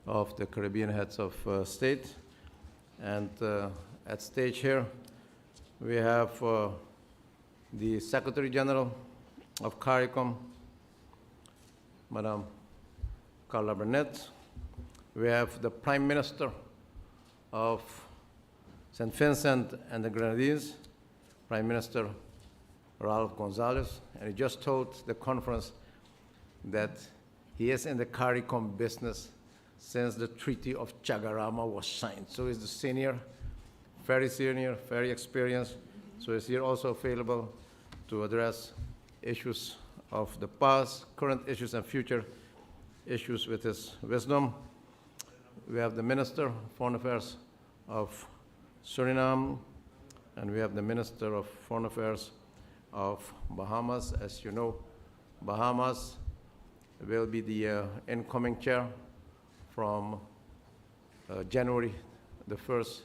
of the Caribbean heads of state. And at stage here, we have the Secretary General of Caricom, Madame Carla Burnett. We have the Prime Minister of St. Vincent and the Grenadines, Prime Minister Ralph Gonzalez, and he just told the conference that he is in the Caricom business since the Treaty of Chagarama was signed. So he's the senior, very experienced. So he's here also available to address issues of the past, current issues, and future issues with his wisdom. We have the Minister of Foreign Affairs of Suriname, and we have the Minister of Foreign Affairs of Bahamas. As you know, Bahamas will be the incoming chair from January the 1st,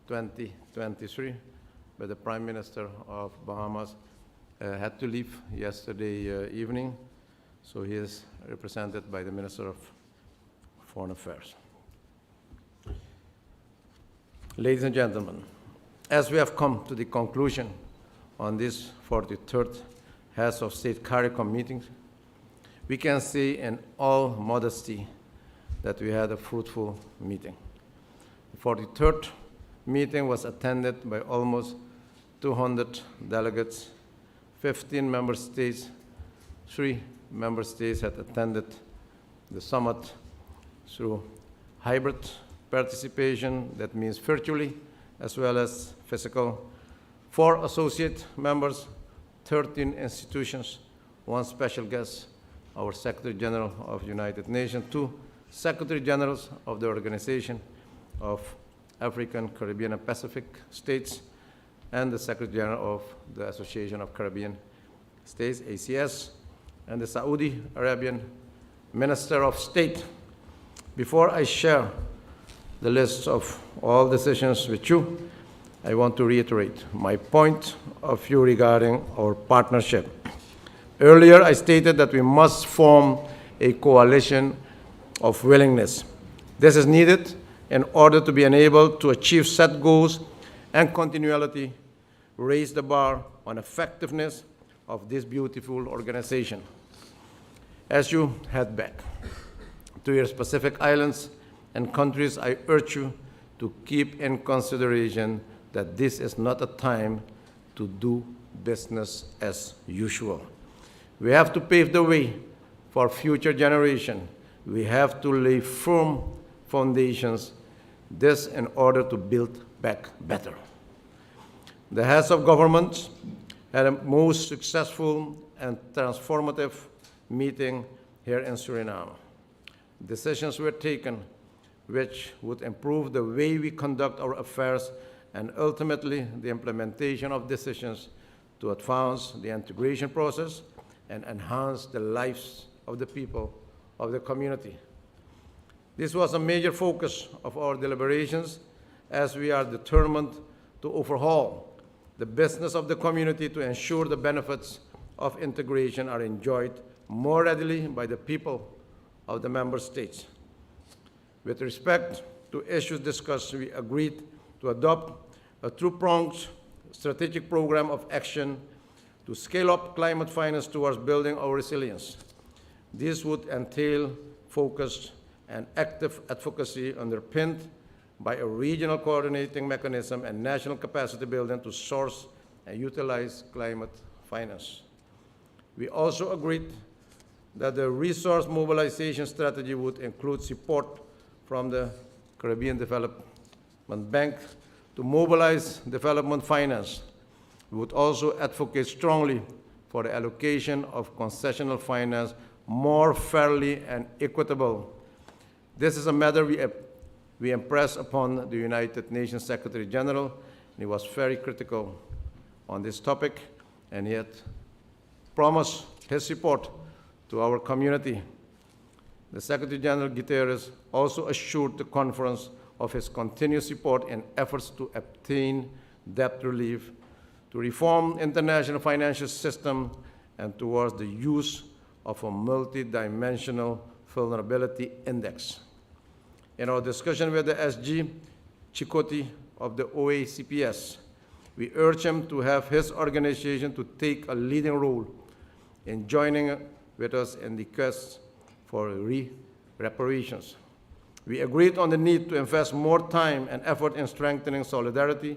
2023, but the Prime Minister of Bahamas had to leave yesterday evening, so he is represented by the Minister of Foreign Affairs. Ladies and gentlemen, as we have come to the conclusion on this 43rd Heads of State Caricom meeting, we can say in all modesty that we had a fruitful meeting. The 43rd meeting was attended by almost 200 delegates, 15 member states, 3 member states had attended the summit through hybrid participation, that means virtually as well as physical. 4 associate members, 13 institutions, 1 special guest, our Secretary General of the United Nations, 2 Secretary Generals of the Organization of African, Caribbean, and Pacific States, and the Secretary General of the Association of Caribbean States, ACS, and the Saudi Arabian Minister of State. Before I share the list of all decisions with you, I want to reiterate my point of view regarding our partnership. Earlier, I stated that we must form a coalition of willingness. This is needed in order to be enabled to achieve set goals and continuity raise the bar on effectiveness of this beautiful organization. As you head back to your specific islands and countries, I urge you to keep in consideration that this is not a time to do business as usual. We have to pave the way for future generations. We have to lay firm foundations, this in order to build back better. The heads of government had a most successful and transformative meeting here in Suriname. Decisions were taken which would improve the way we conduct our affairs and ultimately the implementation of decisions to advance the integration process and enhance the lives of the people of the community. This was a major focus of our deliberations as we are determined to overhaul the business of the community to ensure the benefits of integration are enjoyed more readily by the people of the member states. With respect to issues discussed, we agreed to adopt a two-pronged strategic program of action to scale up climate finance towards building our resilience. This would entail focused and active advocacy underpinned by a regional coordinating mechanism and national capacity building to source and utilize climate finance. We also agreed that the resource mobilization strategy would include support from the Caribbean Development Bank to mobilize development finance. We would also advocate strongly for the allocation of concessional finance more fairly and equitable. This is a matter we impressed upon the United Nations Secretary General, and he was very critical on this topic, and he had promised his support to our community. The Secretary General Guterres also assured the conference of his continued support in efforts to obtain debt relief, to reform international financial system, and towards the use of a multidimensional vulnerability index. In our discussion with the SG Chikoti of the OACPS, we urge him to have his organization to take a leading role in joining with us in the quest for reparations. We agreed on the need to invest more time and effort in strengthening solidarity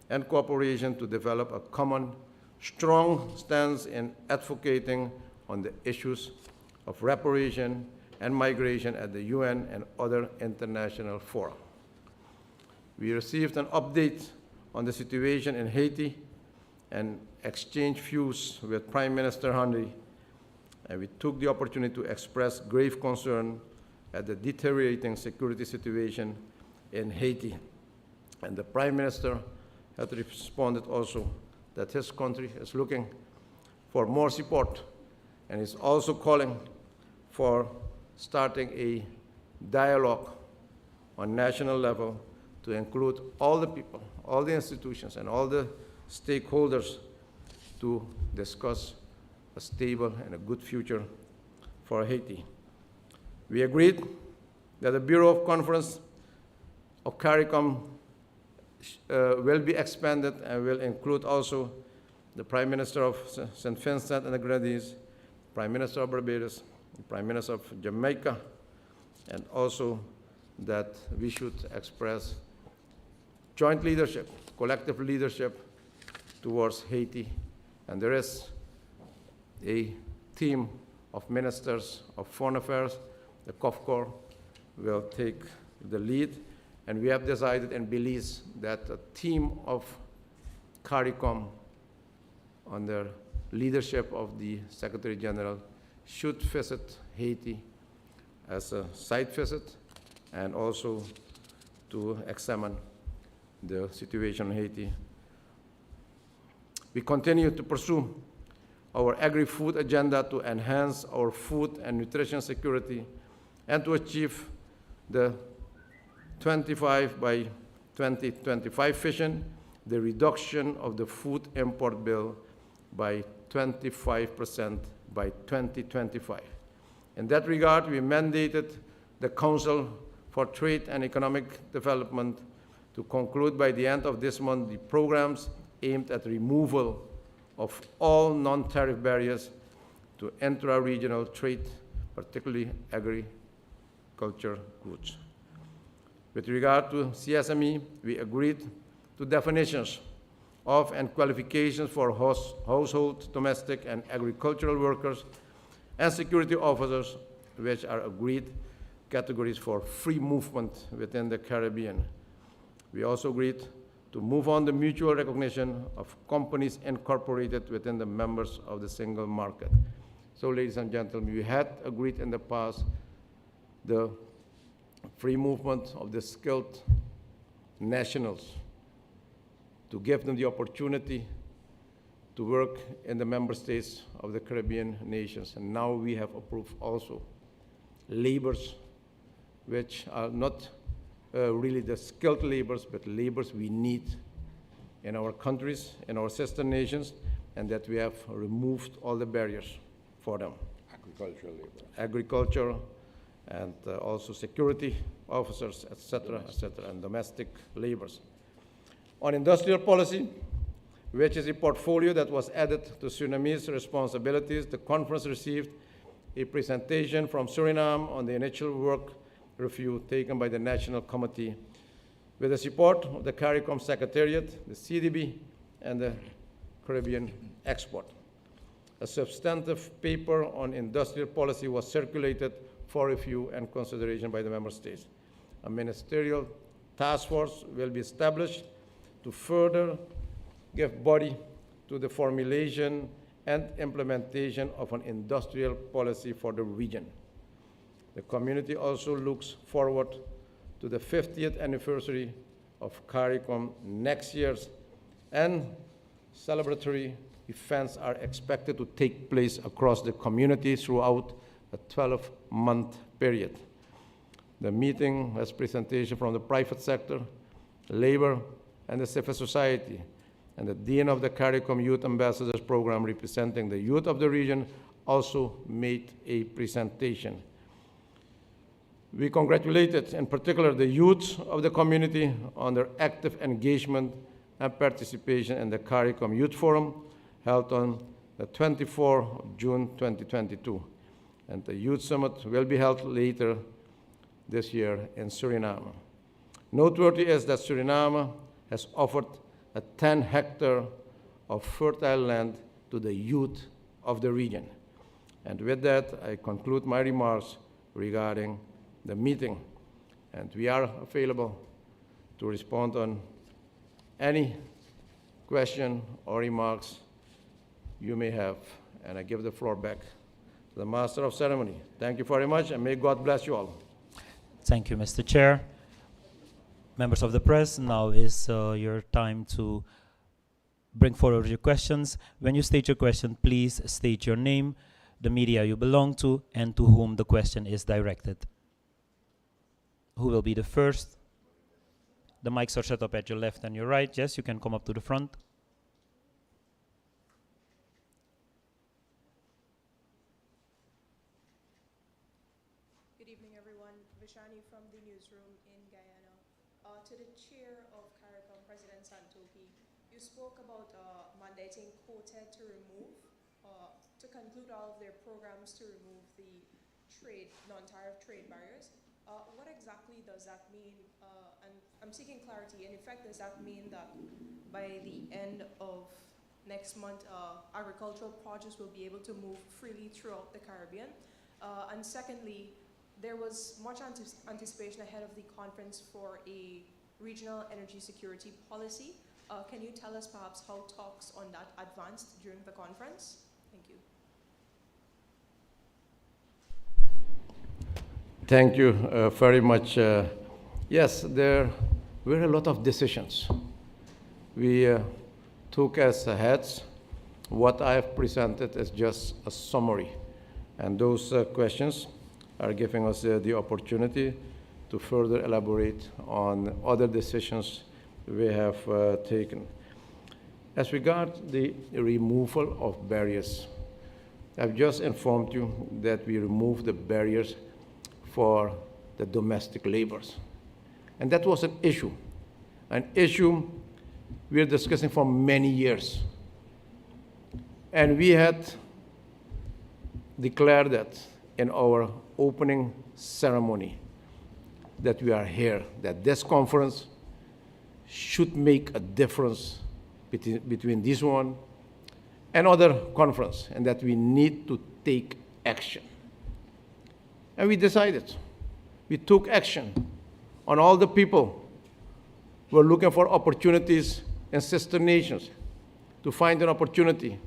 and cooperation to develop a common, strong stance in advocating on the issues of reparation and migration at the UN and other international fora. We received an update on the situation in Haiti and exchanged views with Prime Minister Henry, and we took the opportunity to express grave concern at the deteriorating security situation in Haiti. And the Prime Minister had responded also that his country is looking for more support and is also calling for starting a dialogue on national level to include all the people, all the institutions, and all the stakeholders to discuss a stable and a good future for Haiti. We agreed that the Bureau of Conference of Caricom will be expanded and will include also the Prime Minister of St. Vincent and the Grenadines, Prime Minister of Barbados, the Prime Minister of Jamaica, and also that we should express joint leadership, collective leadership towards Haiti. And there is a team of ministers of foreign affairs, the COFCOR will take the lead, and we have decided in Belize that a team of Caricom under leadership of the Secretary General should visit Haiti as a site visit and also to examine the situation in Haiti. We continue to pursue our agri-food agenda to enhance our food and nutrition security and to achieve the 25 by 2025 vision, the reduction of the food import bill by 25% by 2025. In that regard, we mandated the Council for Trade and Economic Development to conclude by the end of this month the programs aimed at removal of all non-tariff barriers to intra-regional trade, particularly agriculture goods. With regard to CSME, we agreed to definitions of and qualifications for household, domestic, and agricultural workers and security officers, which are agreed categories for free movement within the Caribbean. We also agreed to move on the mutual recognition of companies incorporated within the members of the single market. So, ladies and gentlemen, we had agreed in the past the free movement of the skilled nationals, to give them the opportunity to work in the member states of the Caribbean nations. And now we have approved also labors, which are not really the skilled labors, but labors we need in our countries, in our sister nations, and that we have removed all the barriers for them. Agricultural labor. Agriculture, and also security officers, etc., and domestic laborers. On industrial policy, which is a portfolio that was added to Suriname's responsibilities, the conference received a presentation from Suriname on the initial work review taken by the National Committee with the support of the Caricom Secretariat, the CDB, and the Caribbean Export. A substantive paper on industrial policy was circulated for review and consideration by the member states. A ministerial task force will be established to further give body to the formulation and implementation of an industrial policy for the region. The community also looks forward to the 50th anniversary of Caricom next year, and celebratory events are expected to take place across the community throughout a 12-month period. The meeting has presentation from the private sector, labor, and the civil society, and the Dean of the Caricom Youth Ambassadors Program representing the youth of the region also made a presentation. We congratulated in particular the youth of the community on their active engagement and participation in the Caricom Youth Forum held on the 24th of June 2022. And the Youth Summit will be held later this year in Suriname. Noteworthy is that Suriname has offered a 10 hectare of fertile land to the youth of the region. And with that, I conclude my remarks regarding the meeting. And we are available to respond on any question or remarks you may have. And I give the floor back to the Master of Ceremony. Thank you very much, and may God bless you all. Thank you, Mr. Chair. Members of the press, now is your time to bring forward your questions. When you state your question, please state your name, the media you belong to, and to whom the question is directed. Who will be the first? The mics are set up at your left and your right. Yes, you can come up to the front. Good evening, everyone. Vishani from the newsroom in Guyana. To the chair of Caricom, President Santoki, you spoke about mandating Quartet to remove, to conclude all of their programs to remove the non-tariff trade barriers. What exactly does that mean? And I'm seeking clarity. In effect, does that mean that by the end of next month, agricultural produce will be able to move freely throughout the Caribbean? And secondly, there was much anticipation ahead of the conference for a regional energy security policy. Can you tell us perhaps how talks on that advanced during the conference? Thank you. Thank you very much. Yes, there were a lot of decisions. We took as heads. What I have presented is just a summary. And those questions are giving us the opportunity to further elaborate on other decisions we have taken. As regards the removal of barriers, I've just informed you that we removed the barriers for the domestic laborers. And that was an issue we're discussing for many years. And we had declared that in our opening ceremony, that we are here, that this conference should make a difference between this one and other conference, and that we need to take action. And we decided. We took action on all the people who were looking for opportunities in sister nations to find an opportunity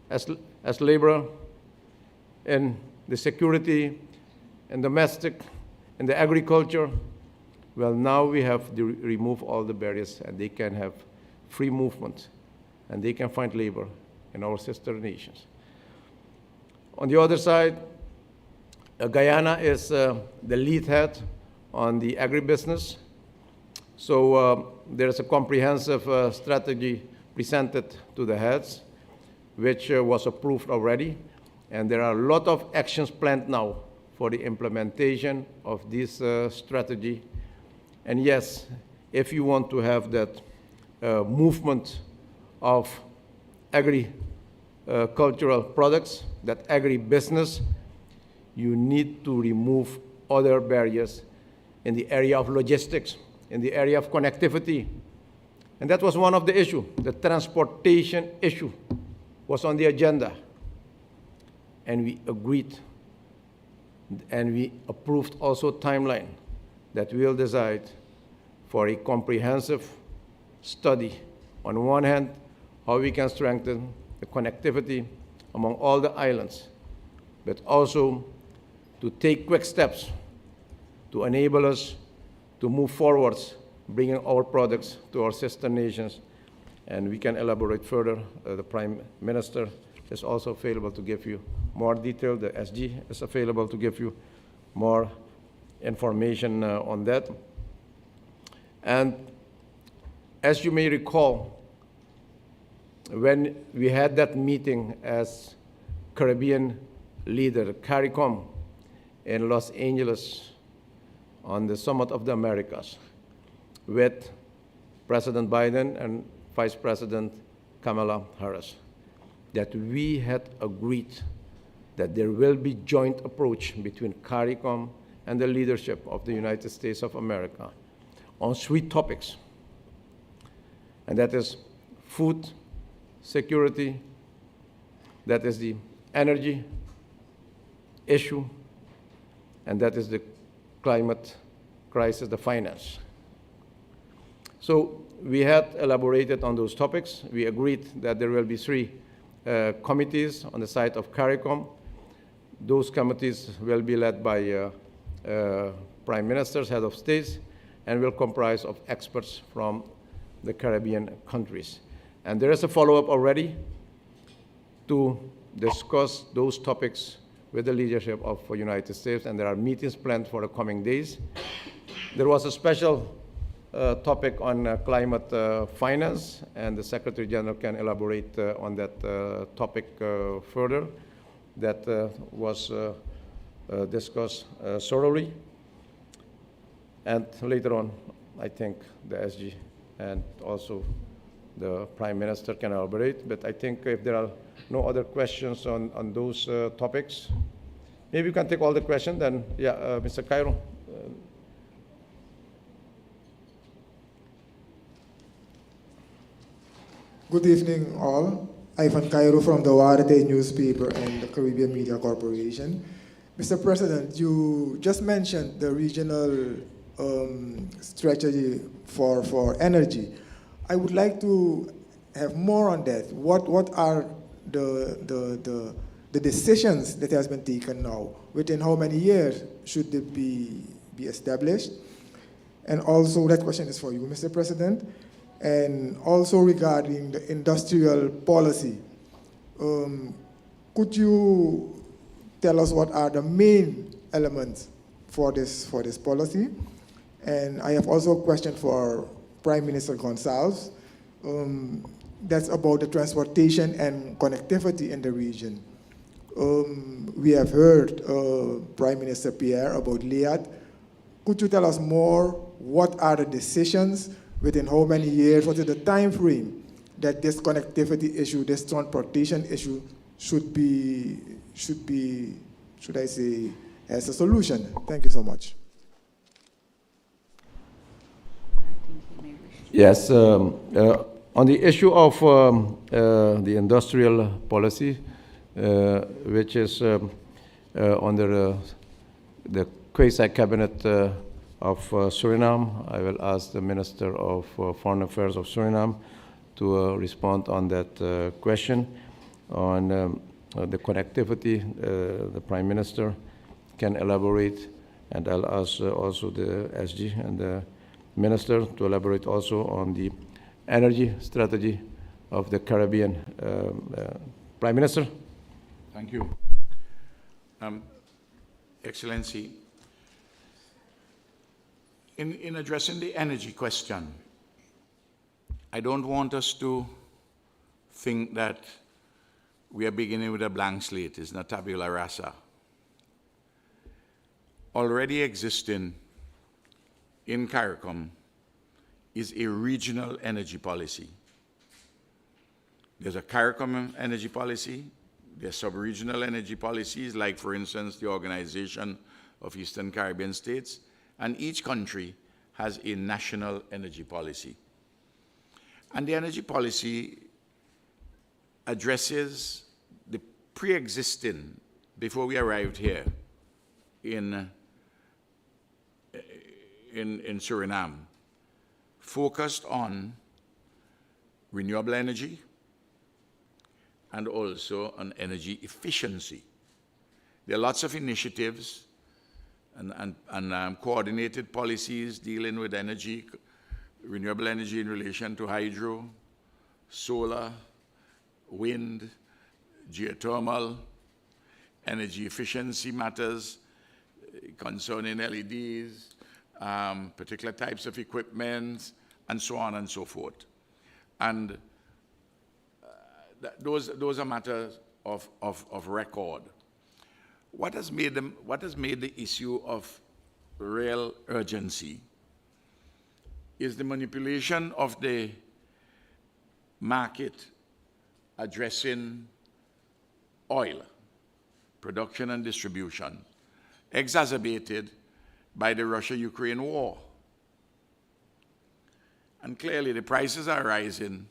as laborer in the security and domestic and the agriculture. Well, now we have to remove all the barriers, and they can have free movement, and they can find labor in our sister nations. On the other side, Guyana is the lead head on the agribusiness. So there's a comprehensive strategy presented to the heads, which was approved already. And there are a lot of actions planned now for the implementation of this strategy. And yes, if you want to have that movement of agricultural products, that agribusiness, you need to remove other barriers in the area of logistics, in the area of connectivity. And that was one of the issues. The transportation issue was on the agenda. And we agreed, and we approved also timeline that we'll decide for a comprehensive study. On one hand, how we can strengthen the connectivity among all the islands, but also to take quick steps to enable us to move forwards, bringing our products to our sister nations. And we can elaborate further. The Prime Minister is also available to give you more detail. The SG is available to give you more information on that. And as you may recall, when we had that meeting as Caribbean leader, Caricom, in Los Angeles on the Summit of the Americas with President Biden and Vice President Kamala Harris, that we had agreed that there will be joint approach between Caricom and the leadership of the United States of America on 3 topics. And that is food security, that is the energy issue, and that is the climate crisis, the finance. So we had elaborated on those topics. We agreed that there will be 3 committees on the side of Caricom. Those committees will be led by prime ministers, head of states, and will comprise of experts from the Caribbean countries. And there is a follow-up already to discuss those topics with the leadership of the United States, and there are meetings planned for the coming days. There was a special topic on climate finance, and the Secretary General can elaborate on that topic further. That was discussed thoroughly. And later on, I think the SG and also the Prime Minister can elaborate. But I think if there are no other questions on those topics, maybe you can take all the questions. Then, yeah, Mr. Cairo. Good evening, all. Ivan Cairo from the Warate newspaper and the Caribbean Media Corporation. Mr. President, you just mentioned the regional strategy for energy. I would like to have more on that. What are the decisions that has been taken now? Within how many years should they be established? And also, that question is for you, Mr. President. And also regarding the industrial policy, could you tell us what are the main elements for this policy? And I have also a question for Prime Minister Gonsalves. That's about the transportation and connectivity in the region. We have heard Prime Minister Pierre about LIAT. Could you tell us more? What are the decisions within how many years, what is the time frame that this connectivity issue, this transportation issue should I say, as a solution? Thank you so much. Yes, on the issue of the industrial policy, which is under the quasi-cabinet of Suriname, I will ask the Minister of Foreign Affairs of Suriname to respond on that question. On the connectivity, the Prime Minister can elaborate, and I'll ask also the SG and the Minister to elaborate also on the energy strategy of the Caribbean. Prime Minister. Thank you. Excellency, in addressing the energy question, I don't want us to think that we are beginning with a blank slate. It's not tabula rasa. Already existing in Caricom is a regional energy policy. There's a Caricom energy policy. There's sub-regional energy policies, like, for instance, the Organization of Eastern Caribbean States, and each country has a national energy policy. And the energy policy addresses the pre-existing, before we arrived here in Suriname, focused on renewable energy and also on energy efficiency. There are lots of initiatives and coordinated policies dealing with energy, renewable energy in relation to hydro, solar, wind, geothermal, energy efficiency matters concerning LEDs, particular types of equipment, and so on and so forth. And those are matters of record. What has made the issue of real urgency is the manipulation of the market addressing oil production and distribution, exacerbated by the Russia-Ukraine war. And clearly the prices are rising,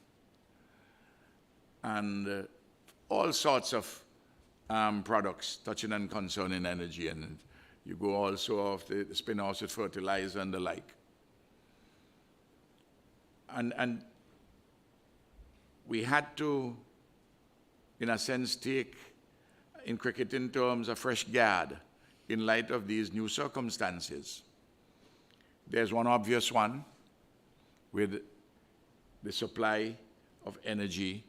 and all sorts of products touching and concerning energy, and you go also off the spin-offs with fertilizer and the like. And we had to, in a sense, take, in cricketing terms, a fresh guard in light of these new circumstances. There's one obvious one with the supply of energy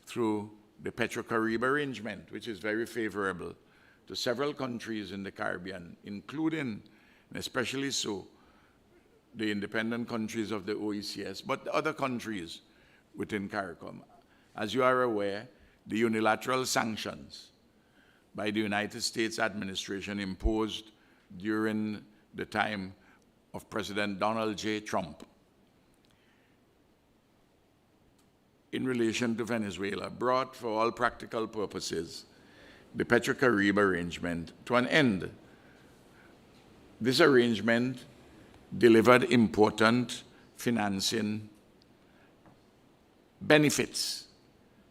through the Petro-Carib arrangement, which is very favorable to several countries in the Caribbean, including, and especially so, the independent countries of the OECS, but other countries within CARICOM. As you are aware, the unilateral sanctions by the United States administration imposed during the time of President Donald J. Trump in relation to Venezuela brought, for all practical purposes, the Petro-Carib arrangement to an end. This arrangement delivered important financing benefits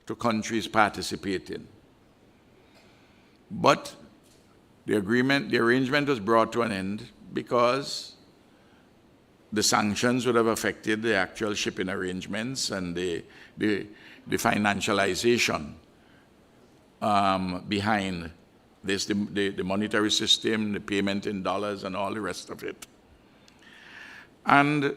to countries participating. But the arrangement was brought to an end because the sanctions would have affected the actual shipping arrangements and the financialization behind this, the monetary system, the payment in dollars, and all the rest of it. And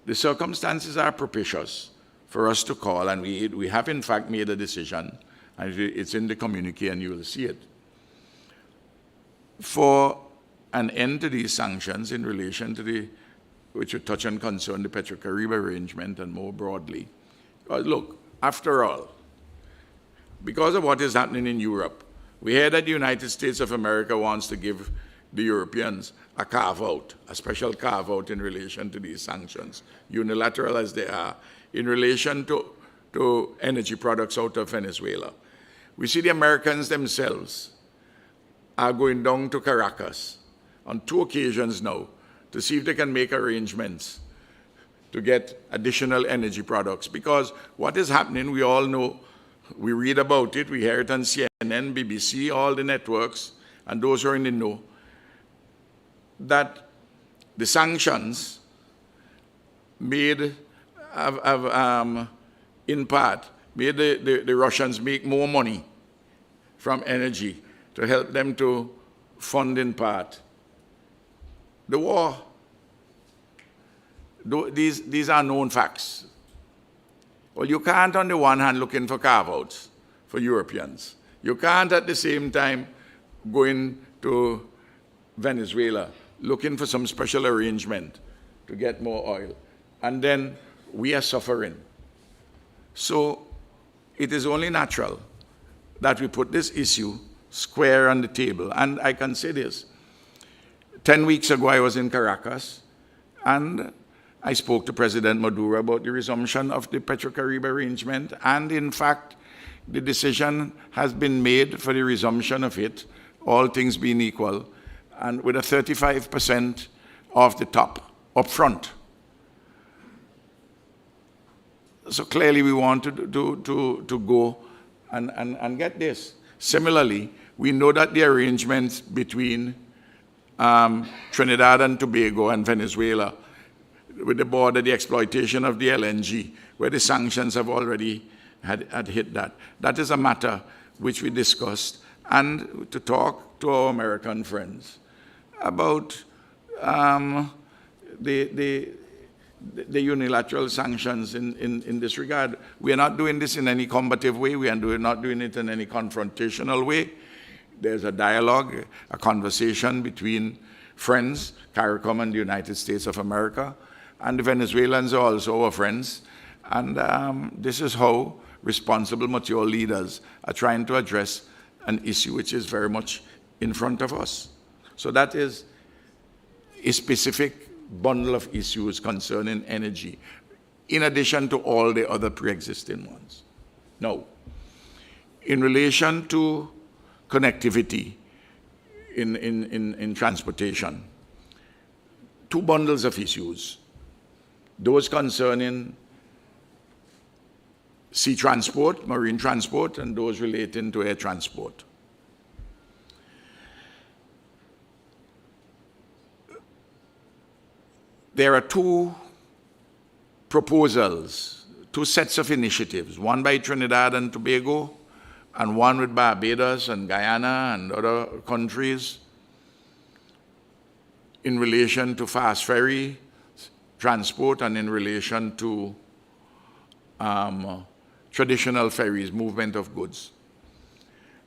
the circumstances are propitious for us to call, and we have in fact made a decision, and it's in the communique and you will see it, for an end to these sanctions in relation to which would touch and concern the Petro-Carib arrangement and more broadly. Because look, after all, because of what is happening in Europe, we hear that the United States of America wants to give the Europeans a carve-out, a special carve-out in relation to these sanctions, unilateral as they are, in relation to energy products out of Venezuela. We see the Americans themselves are going down to Caracas on 2 occasions now to see if they can make arrangements to get additional energy products. Because what is happening, we all know, we read about it, we hear it on CNN, BBC, all the networks, and those who are in the know, that the sanctions made, in part, made the Russians make more money from energy to help them to fund in part the war. These are known facts. Well, you can't on the one hand looking for carve-outs for Europeans. You can't at the same time going to Venezuela looking for some special arrangement to get more oil. And then we are suffering. So it is only natural that we put this issue square on the table. And I can say this. 10 weeks ago, I was in Caracas, and I spoke to President Maduro about the resumption of the Petrocaribe arrangement, and in fact, the decision has been made for the resumption of it, all things being equal, and with a 35% of the top up front. So clearly we want to go and get this. Similarly, we know that the arrangements between Trinidad and Tobago and Venezuela with the border, the exploitation of the LNG, where the sanctions have already had hit that. That is a matter which we discussed, and to talk to our American friends about the unilateral sanctions in this regard. We are not doing this in any combative way. We are not doing it in any confrontational way. There's a dialogue, a conversation between friends, Caricom and the United States of America, and the Venezuelans are also our friends. And this is how responsible, mature leaders are trying to address an issue which is very much in front of us. So that is a specific bundle of issues concerning energy, in addition to all the other pre-existing ones. Now, in relation to connectivity in transportation, 2 bundles of issues. Those concerning sea transport, marine transport, and those relating to air transport. There are 2 proposals, 2 sets of initiatives, one by Trinidad and Tobago, and one with Barbados and Guyana and other countries in relation to fast ferry transport and in relation to traditional ferries, movement of goods.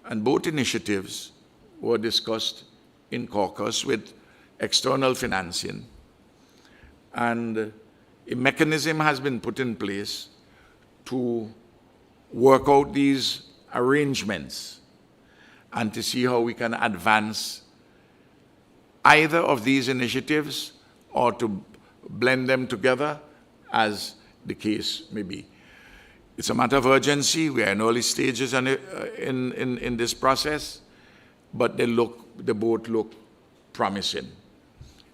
And both initiatives were discussed in caucus with external financing. And a mechanism has been put in place to work out these arrangements and to see how we can advance either of these initiatives or to blend them together as the case may be. It's a matter of urgency. We are in early stages in this process, but they both look promising.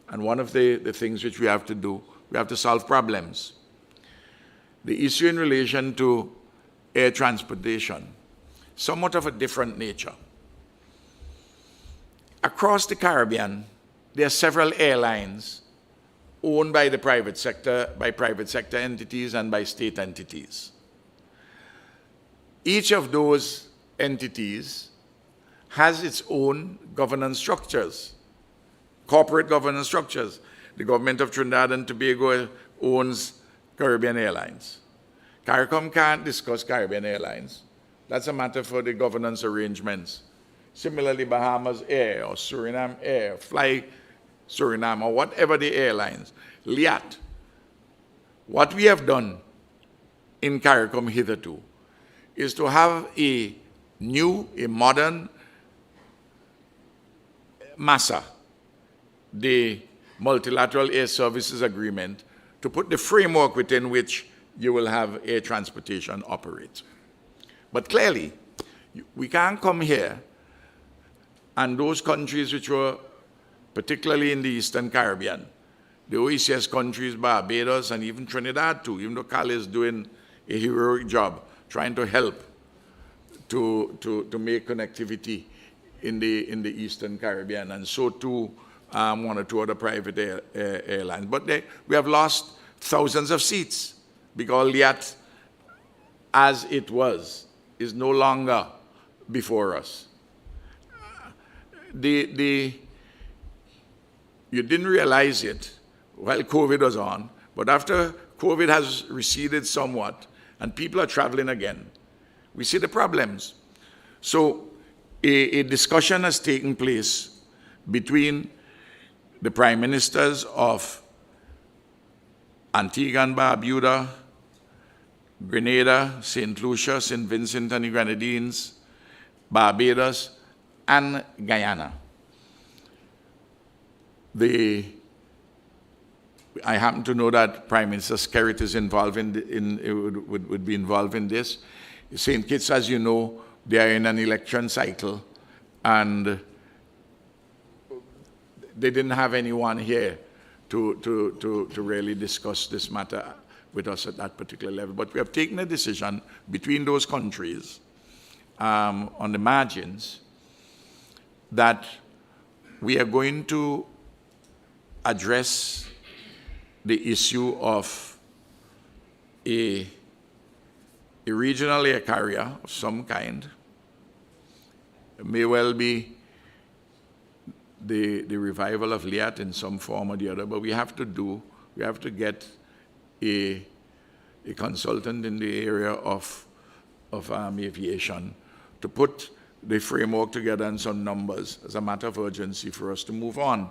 And one of the things which we have to do, we have to solve problems. The issue in relation to air transportation, somewhat of a different nature. Across the Caribbean, there are several airlines owned by the private sector, by private sector entities and by state entities. Each of those entities has its own governance structures, corporate governance structures. The government of Trinidad and Tobago owns Caribbean Airlines. Caricom can't discuss Caribbean Airlines. That's a matter for the governance arrangements. Similarly, Bahamas Air or Suriname Air, Fly Suriname, or whatever the airlines, LIAT. What we have done in Caricom hitherto is to have a modern MASA, the Multilateral Air Services Agreement to put the framework within which you will have air transportation operate. But clearly, we can't come here and those countries which were particularly in the Eastern Caribbean, the OECS countries, Barbados, and even Trinidad too, even though Cal is doing a heroic job trying to help to make connectivity in the Eastern Caribbean, and so too one or two other private airlines. But we have lost thousands of seats because LIAT, as it was, is no longer before us. You didn't realize it while COVID was on, but after COVID has receded somewhat and people are traveling again, we see the problems. So a discussion has taken place between the prime ministers of Antigua and Barbuda, Grenada, St. Lucia, St. Vincent and the Grenadines, Barbados, and Guyana. I happen to know that Prime Minister Skerrit is involved would be involved in this. St. Kitts, as you know, they are in an election cycle, and they didn't have anyone here to really discuss this matter with us at that particular level. But we have taken a decision between those countries on the margins that we are going to address the issue of a regional air carrier of some kind. It may well be the revival of LIAT in some form or the other, but we have to get a consultant in the area of aviation to put the framework together and some numbers as a matter of urgency for us to move on.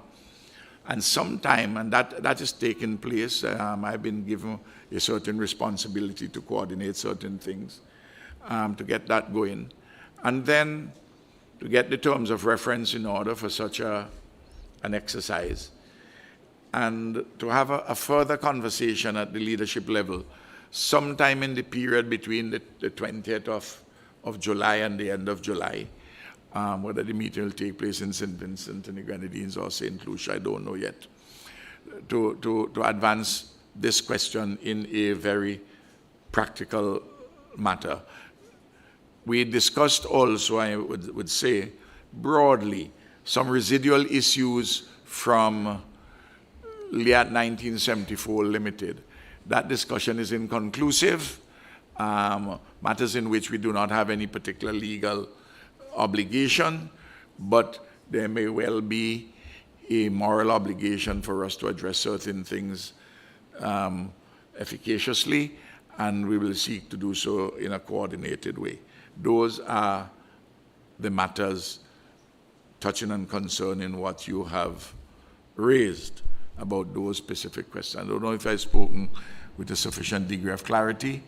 And sometime, and that is taking place, I've been given a certain responsibility to coordinate certain things, to get that going. And then to get the terms of reference in order for such an exercise. And to have a further conversation at the leadership level, sometime in the period between the 20th of July and the end of July. Whether the meeting will take place in St. Vincent and the Grenadines or St. Lucia, I don't know yet, to advance this question in a very practical matter. We discussed also, I would say, broadly, some residual issues from LIAT 1974 Limited. That discussion is inconclusive, matters in which we do not have any particular legal obligation, but there may well be a moral obligation for us to address certain things efficaciously, and we will seek to do so in a coordinated way. Those are the matters touching and concerning what you have raised about those specific questions. I don't know if I've spoken with a sufficient degree of clarity.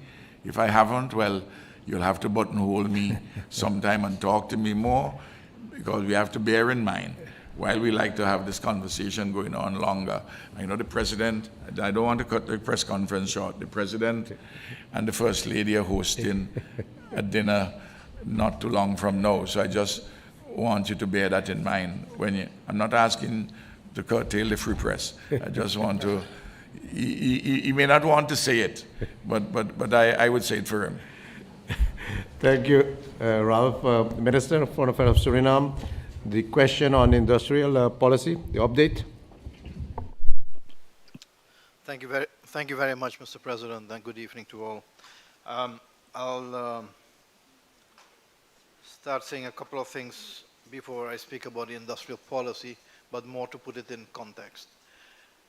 If I haven't, well, you'll have to buttonhole me sometime and talk to me more, because we have to bear in mind, while we like to have this conversation going on longer, I know the President, I don't want to cut the press conference short, the President and the First Lady are hosting a dinner not too long from now, so I just want you to bear that in mind. I'm not asking to curtail the free press, I just want to, he may not want to say it, but I would say it for him. Thank you, Ralph. Minister of Foreign Affairs of Suriname, the question on industrial policy, the update. Thank you very much, Mr. President, and good evening to all. I'll start saying a couple of things before I speak about the industrial policy, but more to put it in context.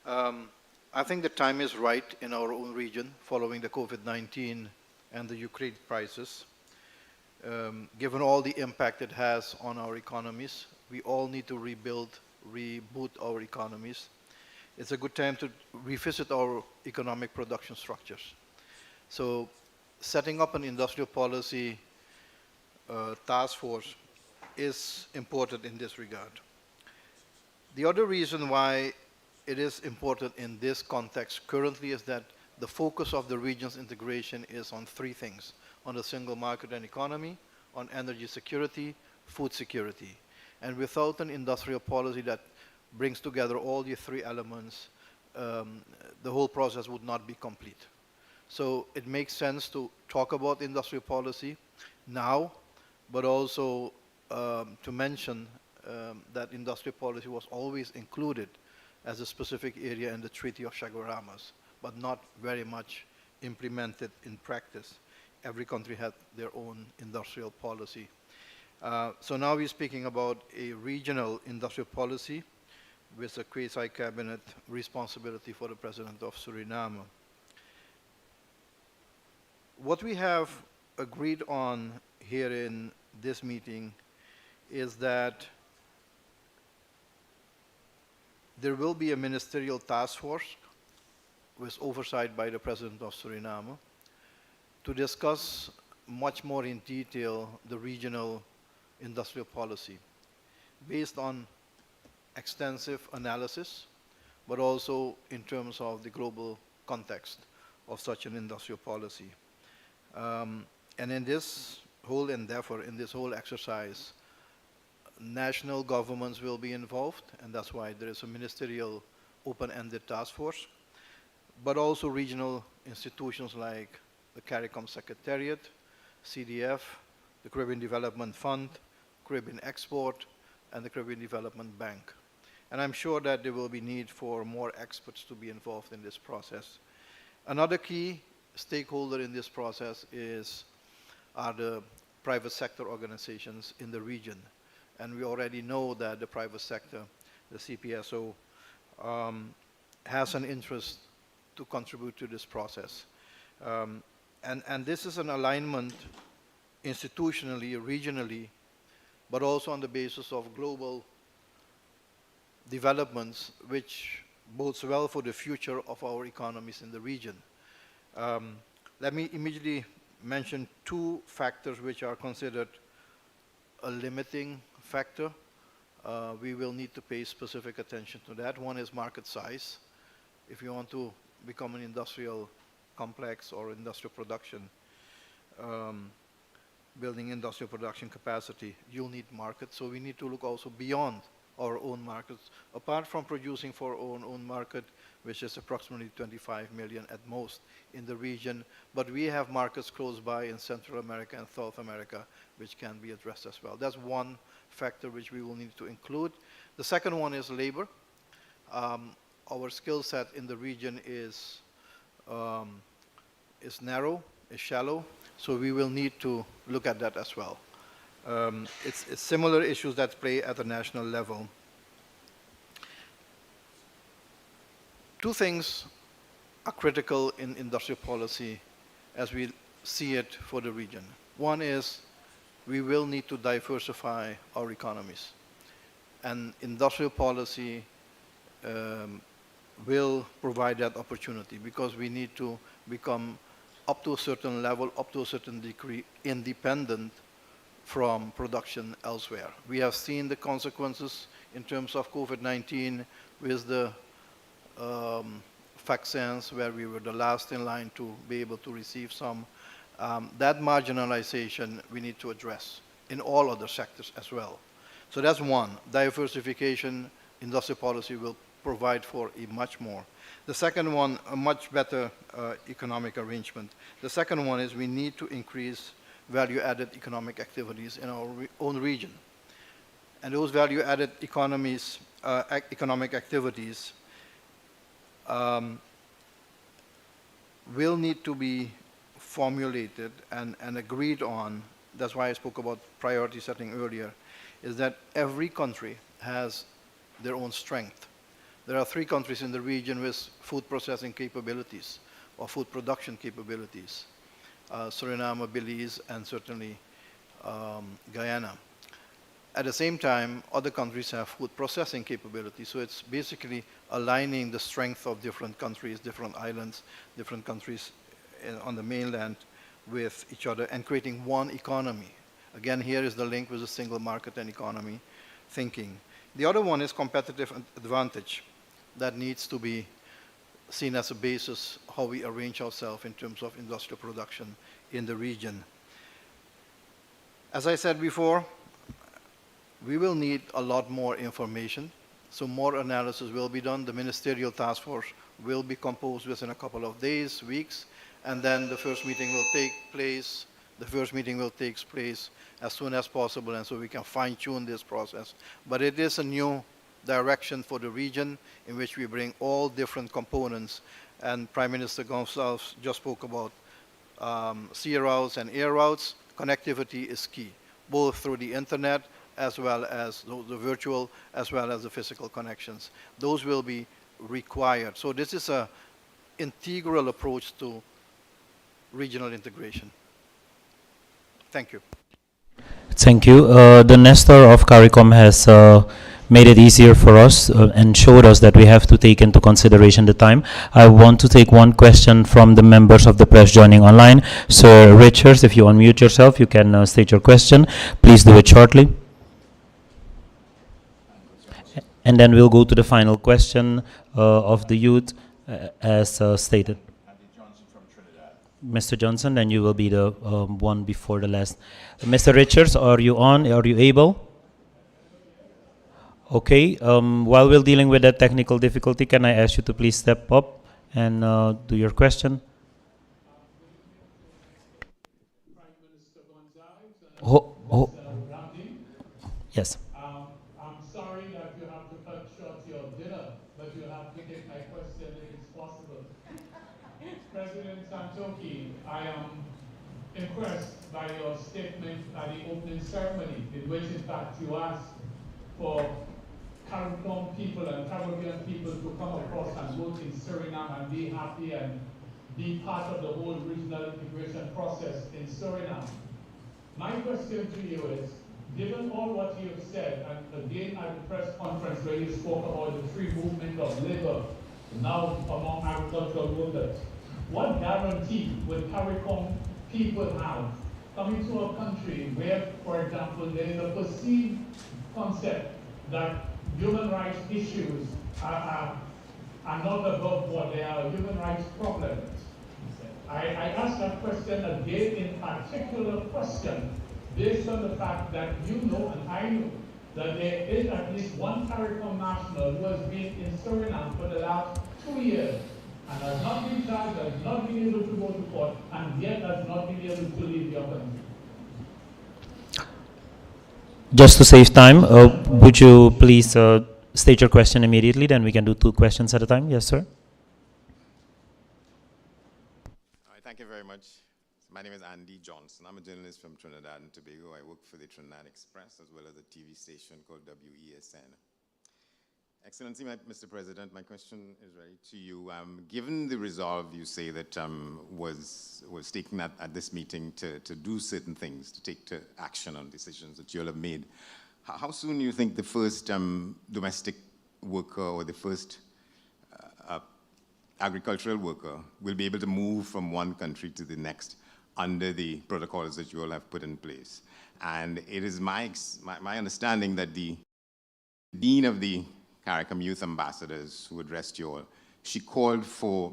I think the time is right in our own region following the COVID-19 and the Ukraine crisis. Given all the impact it has on our economies, we all need to reboot our economies. It's a good time to revisit our economic production structures. So setting up an industrial policy task force is important in this regard. The other reason why it is important in this context currently is that the focus of the region's integration is on three things: on the single market and economy, on energy security, food security. And without an industrial policy that brings together all the three elements, the whole process would not be complete. So it makes sense to talk about industrial policy now, but also to mention that industrial policy was always included as a specific area in the Treaty of Chaguaramas, but not very much implemented in practice. Every country had their own industrial policy. So now we're speaking about a regional industrial policy with a quasi-cabinet responsibility for the President of Suriname. What we have agreed on here in this meeting is that there will be a ministerial task force with oversight by the President of Suriname to discuss much more in detail the regional industrial policy based on extensive analysis, but also in terms of the global context of such an industrial policy. And in this whole endeavor, in this whole exercise, national governments will be involved, and that's why there is a ministerial open-ended task force, but also regional institutions like the Caricom Secretariat, CDF, the Caribbean Development Fund, Caribbean Export, and the Caribbean Development Bank. And I'm sure that there will be need for more experts to be involved in this process. Another key stakeholder in this process are the private sector organizations in the region. And we already know that the private sector, the CPSO, has an interest to contribute to this process. And this is an alignment institutionally, regionally, but also on the basis of global developments, which bodes well for the future of our economies in the region. Let me immediately mention two factors which are considered a limiting factor. We will need to pay specific attention to that. One is market size. If you want to become an industrial complex or industrial production, building industrial production capacity, you'll need markets. So we need to look also beyond our own markets. Apart from producing for our own market, which is approximately 25 million at most in the region, but we have markets close by in Central America and South America, which can be addressed as well. That's one factor which we will need to include. The second one is labor. Our skill set in the region is narrow, is shallow, so we will need to look at that as well. It's similar issues that play at a national level. Two things are critical in industrial policy as we see it for the region. One is we will need to diversify our economies. And industrial policy will provide that opportunity because we need to become up to a certain level, up to a certain degree, independent from production elsewhere. We have seen the consequences in terms of COVID-19 with the vaccines, where we were the last in line to be able to receive some. That marginalization we need to address in all other sectors as well. So that's one. Diversification, industrial policy will provide for a much more. The second one, a much better economic arrangement. The second one is we need to increase value-added economic activities in our own region. And those value-added economic activities will need to be formulated and agreed on. That's why I spoke about priority setting earlier, is that every country has their own strength. There are 3 countries in the region with food processing capabilities or food production capabilities. Suriname, Belize, and certainly Guyana. At the same time, other countries have food processing capabilities, so it's basically aligning the strength of different countries, different islands, different countries on the mainland with each other and creating one economy. Again, here is the link with the single market and economy thinking. The other one is competitive advantage that needs to be seen as a basis how we arrange ourselves in terms of industrial production in the region. As I said before, we will need a lot more information, so more analysis will be done. The ministerial task force will be composed within a couple of days, weeks, and then the first meeting will take place. The first meeting will take place as soon as possible, and so we can fine-tune this process. But it is a new direction for the region in which we bring all different components, and Prime Minister Gonçalves just spoke about sea routes and air routes. Connectivity is key, both through the internet as well as the virtual, as well as the physical connections. Those will be required. So this is an integral approach to regional integration. Thank you. Thank you. The Nestor of Caricom has made it easier for us and showed us that we have to take into consideration the time. I want to take one question from the members of the press joining online. Sir Richards, if you unmute yourself, you can state your question. Please do it shortly. And then we'll go to the final question of the youth as stated. Mr. Johnson, then you will be the one before the last. Mr. Richards, are you on? Are you able? Okay. While we're dealing with that technical difficulty, can I ask you to please step up and do your question? Yes. I'm sorry that you have to cut short your dinner, but you have to take my question if it's possible. President Santoki, I am impressed by your statement at the opening ceremony, in which in fact you asked for Caricom people and Caribbean people to come across and work in Suriname and be happy and be part of the whole regional integration process in Suriname. My question to you is, given all what you have said, and again at the press conference where you spoke about the free movement of labor now among agricultural workers, what guarantee would Caricom people have coming to a country where, for example, there is a perceived concept that human rights issues are not above board, they are human rights problems? I ask that question again in particular question based on the fact that you know and I know that there is at least one Caricom national who has been in Suriname for the last 2 years and has not been charged, has not been able to go to court, and yet has not been able to leave your country. Just to save time, would you please state your question immediately, then we can do 2 questions at a time. Yes, sir. All right, thank you very much. My name is Andy Johnson. I'm a journalist from Trinidad and Tobago. I work for the Trinidad Express as well as a TV station called WESN. Excellency, Mr. President, my question is right to you. Given the resolve you say that was taken at this meeting to do certain things, to take to action on decisions that you all have made, how soon do you think the first domestic worker or the first agricultural worker will be able to move from one country to the next under the protocols that you all have put in place? And it is my understanding that the Dean of the Caricom Youth Ambassadors who addressed you all, she called for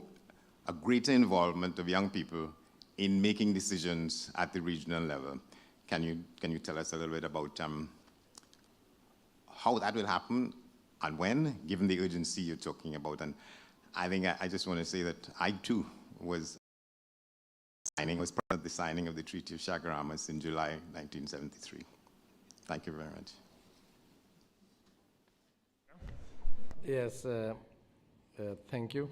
a greater involvement of young people in making decisions at the regional level. Can you tell us a little bit about how that will happen and when, given the urgency you're talking about? And I think I just want to say that I too was part of the signing of the Treaty of Chaguaramas in July 1973. Thank you very much. Yes, thank you.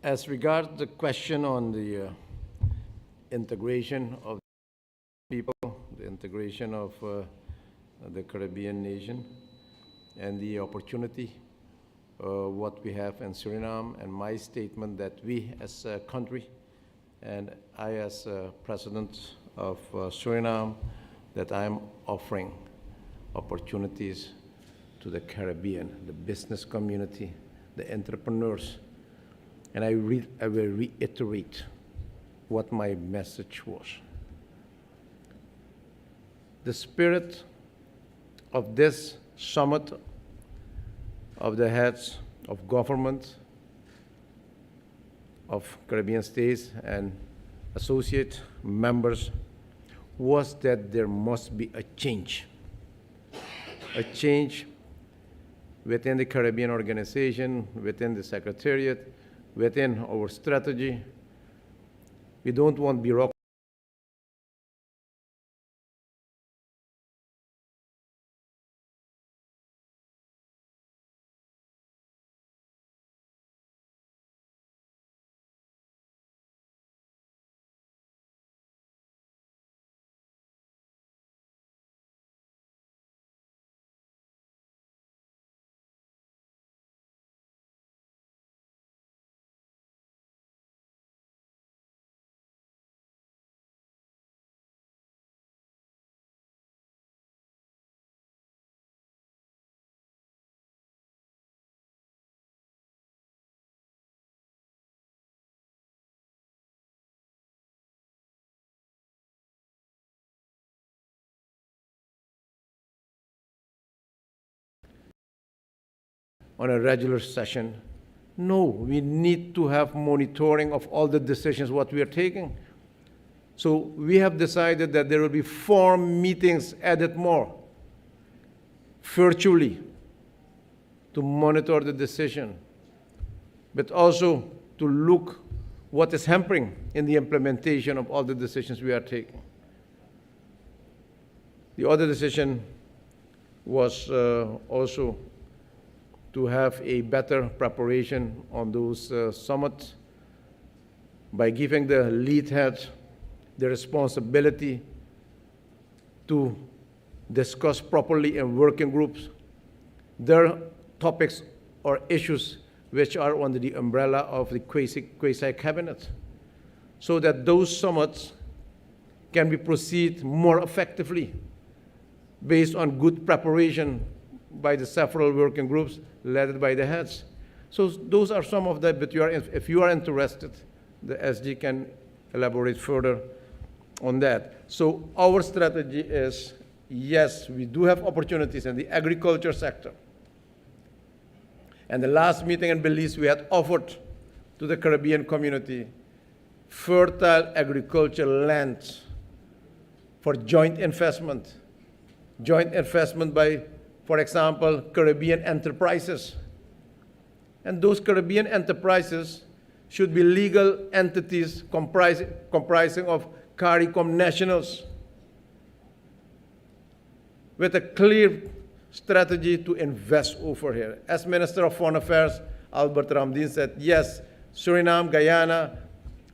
As regards the question on the integration of people, the integration of the Caribbean nation, and the opportunity what we have in Suriname, and my statement that we as a country, and I as President of Suriname, that I am offering opportunities to the Caribbean, the business community, the entrepreneurs. And I will reiterate what my message was. The spirit of this summit of the heads of government of Caribbean states and associate members was that there must be a change within the Caribbean organization, within the Secretariat, within our strategy. We don't want bureaucracy. On a regular session. No, we need to have monitoring of all the decisions what we are taking. So we have decided that there will be 4 meetings added more virtually to monitor the decision, but also to look what is hampering in the implementation of all the decisions we are taking. The other decision was also to have a better preparation on those summits by giving the lead head the responsibility to discuss properly in working groups their topics or issues which are under the umbrella of the quasi-cabinet, so that those summits can be proceed more effectively based on good preparation by the several working groups led by the heads. So those are some of the, but if you are interested, the SG can elaborate further on that. So our strategy is, yes, we do have opportunities in the agriculture sector. And the last meeting in Belize, we had offered to the Caribbean community fertile agricultural land for joint investment by, for example, Caribbean enterprises. And those Caribbean enterprises should be legal entities comprising of Caricom nationals with a clear strategy to invest over here. As Minister of Foreign Affairs, Albert Ramdin said, yes, Suriname, Guyana,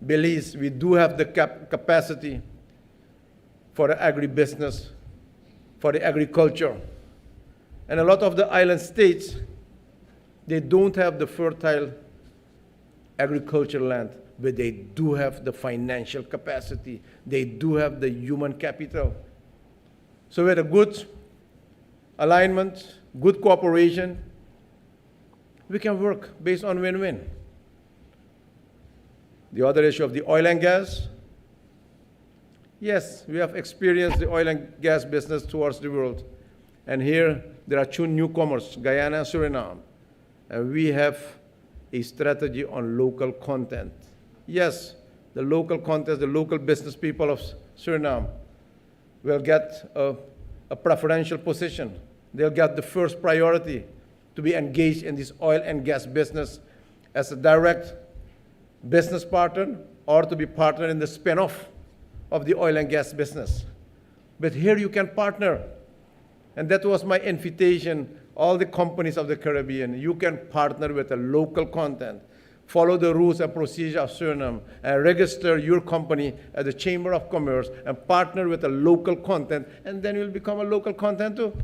Belize, we do have the capacity for the agribusiness, for the agriculture. And a lot of the island states, they don't have the fertile agricultural land, but they do have the financial capacity. They do have the human capital. So with a good alignment, good cooperation, we can work based on win-win. The other issue of the oil and gas, yes, we have experienced the oil and gas business towards the world. And here, there are 2 newcomers, Guyana and Suriname. And we have a strategy on local content. Yes, the local content, the local business people of Suriname will get a preferential position. They'll get the first priority to be engaged in this oil and gas business as a direct business partner or to be partner in the spin-off of the oil and gas business. But here you can partner. And that was my invitation, all the companies of the Caribbean, you can partner with a local content, follow the rules and procedures of Suriname, and register your company at the Chamber of Commerce and partner with a local content, and then you'll become a local content too.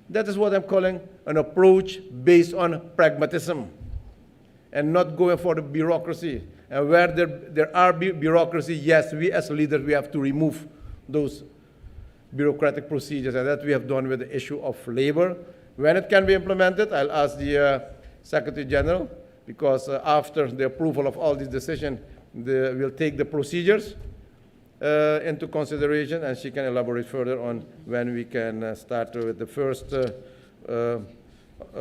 That is what I'm calling an approach based on pragmatism and not going for the bureaucracy. And where there are bureaucracy, yes, we as leaders, we have to remove those bureaucratic procedures, and that we have done with the issue of labor. When it can be implemented, I'll ask the Secretary General, because after the approval of all these decisions, we'll take the procedures into consideration, and she can elaborate further on when we can start with the first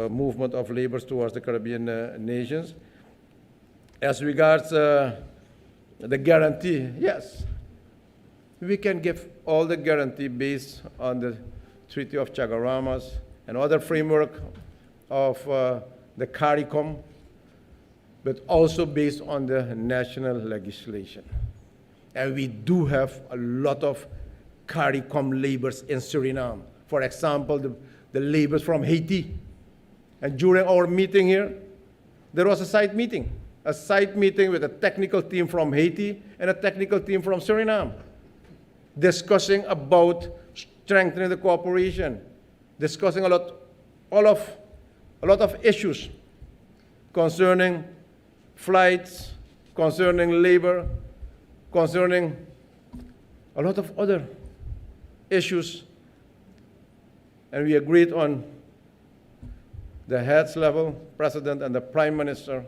movement of labor towards the Caribbean nations. As regards the guarantee, yes, we can give all the guarantee based on the Treaty of Chagaramas and other framework of the Caricom, but also based on the national legislation. And we do have a lot of Caricom labors in Suriname. For example, the labors from Haiti. And during our meeting here, there was a side meeting with a technical team from Haiti and a technical team from Suriname, discussing about strengthening the cooperation, discussing a lot of issues concerning flights, concerning labor, concerning a lot of other issues. And we agreed on the heads level, President and the Prime Minister,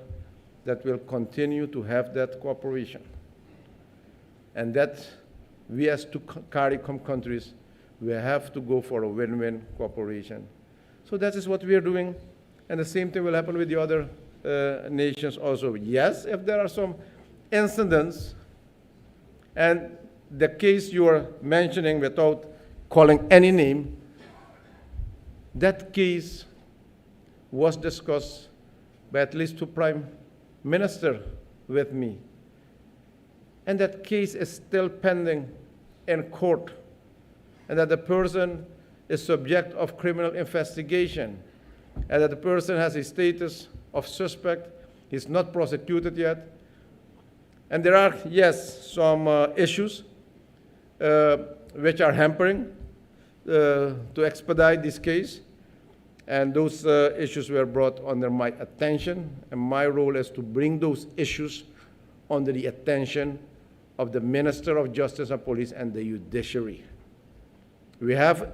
that will continue to have that cooperation. And that we as two CARICOM countries, we have to go for a win-win cooperation. So that is what we are doing. And the same thing will happen with the other nations also. Yes, if there are some incidents, and the case you are mentioning without calling any name, that case was discussed by at least two prime ministers with me. And that case is still pending in court, and that the person is subject of criminal investigation, and that the person has a status of suspect. He's not prosecuted yet. And there are, yes, some issues which are hampering to expedite this case. And those issues were brought under my attention, and my role is to bring those issues under the attention of the Minister of Justice and Police and the judiciary. We have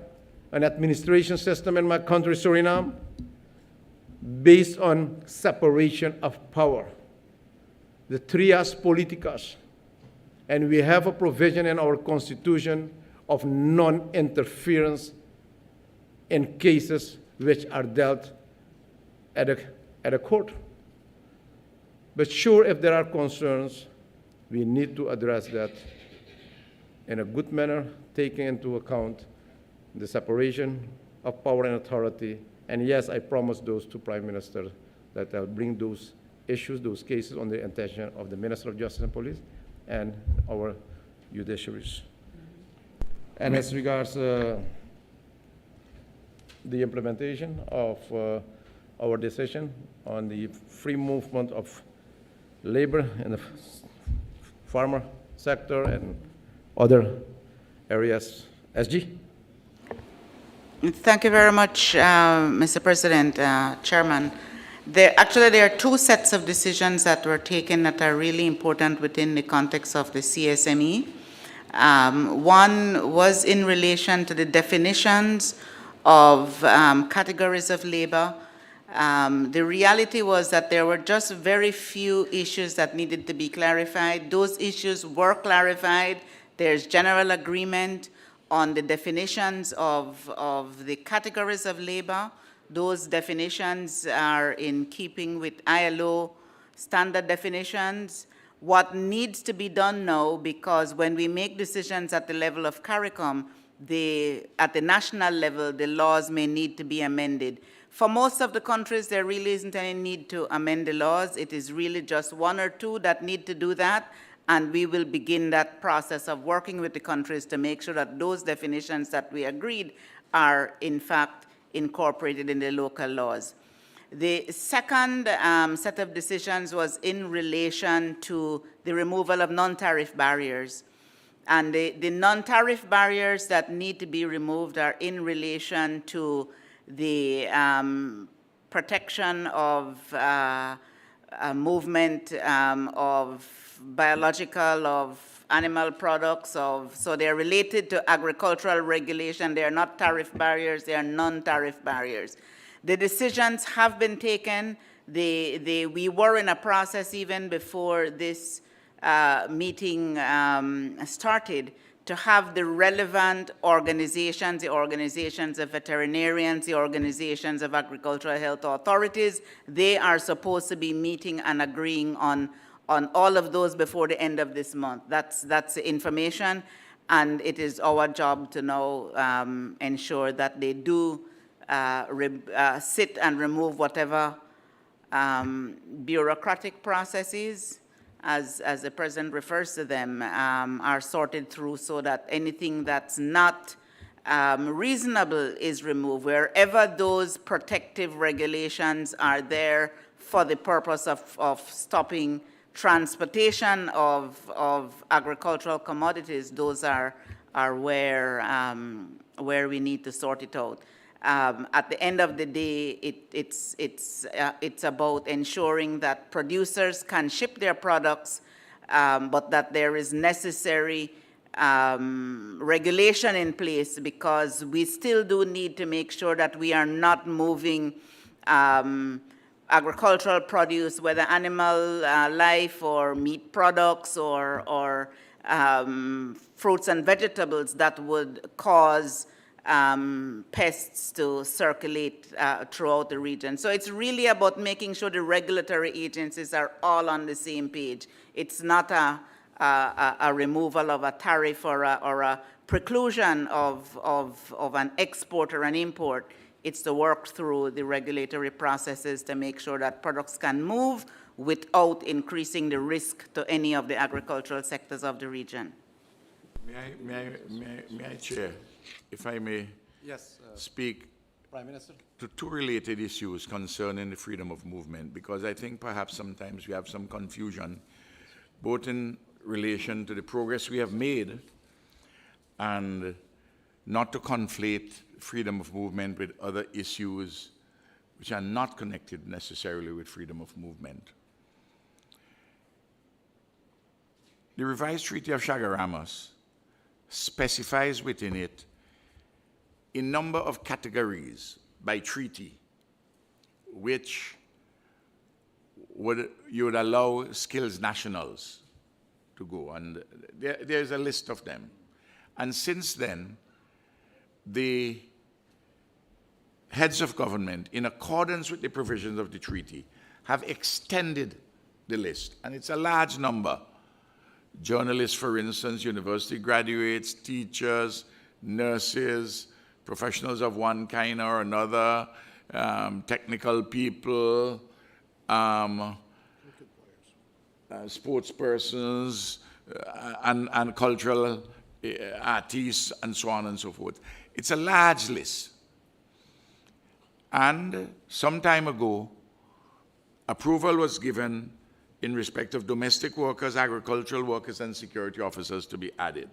an administration system in my country, Suriname, based on separation of power, the trias politicas. And we have a provision in our constitution of non-interference in cases which are dealt at a court. But sure, if there are concerns, we need to address that in a good manner, taking into account the separation of power and authority. And yes, I promised those two prime ministers that I'll bring those issues, those cases on the attention of the Minister of Justice and Police and our judiciaries. And as regards the implementation of our decision on the free movement of labor in the farmer sector and other areas. SG? Thank you very much, Mr. President, Chairman. There are two sets of decisions that were taken that are really important within the context of the CSME. One was in relation to the definitions of categories of labor. The reality was that there were just very few issues that needed to be clarified. Those issues were clarified. There's general agreement on the definitions of the categories of labor. Those definitions are in keeping with ILO standard definitions. What needs to be done now, because when we make decisions at the level of CARICOM, at the national level, the laws may need to be amended. For most of the countries, there really isn't any need to amend the laws. It is really just one or two that need to do that, and we will begin that process of working with the countries to make sure that those definitions that we agreed are, in fact, incorporated in the local laws. The second set of decisions was in relation to the removal of non-tariff barriers. And the non-tariff barriers that need to be removed are in relation to the protection of movement of biological, of animal products, so they're related to agricultural regulation. They are not tariff barriers, they are non-tariff barriers. The decisions have been taken. We were in a process even before this meeting started, to have the relevant organizations, the organizations of veterinarians, the organizations of agricultural health authorities. They are supposed to be meeting and agreeing on all of those before the end of this month. That's the information, and it is our job to now ensure that they do sit and remove whatever bureaucratic processes, as the President refers to them, are sorted through, so that anything that's not reasonable is removed. Wherever those protective regulations are there for the purpose of stopping transportation of agricultural commodities, those are where we need to sort it out. At the end of the day, it's about ensuring that producers can ship their products, but that there is necessary regulation in place, because we still do need to make sure that we are not moving agricultural produce, whether animal life or meat products or fruits and vegetables, that would cause pests to circulate throughout the region. So it's really about making sure the regulatory agencies are all on the same page. It's not a removal of a tariff or a preclusion of an export or an import. It's to work through the regulatory processes to make sure that products can move without increasing the risk to any of the agricultural sectors of the region. May I, Chair, if I may, yes, speak Prime Minister, to two related issues concerning the freedom of movement, because I think perhaps sometimes we have some confusion, both in relation to the progress we have made and not to conflate freedom of movement with other issues which are not connected necessarily with freedom of movement. The revised Treaty of Chaguaramas specifies within it a number of categories by treaty which you would allow skills nationals to go, and there's a list of them. And since then, the heads of government, in accordance with the provisions of the treaty, have extended the list, and it's a large number. Journalists, for instance, university graduates, teachers, nurses, professionals of one kind or another, technical people, sports persons, and cultural artists, and so on and so forth. It's a large list. And some time ago, approval was given in respect of domestic workers, agricultural workers, and security officers to be added.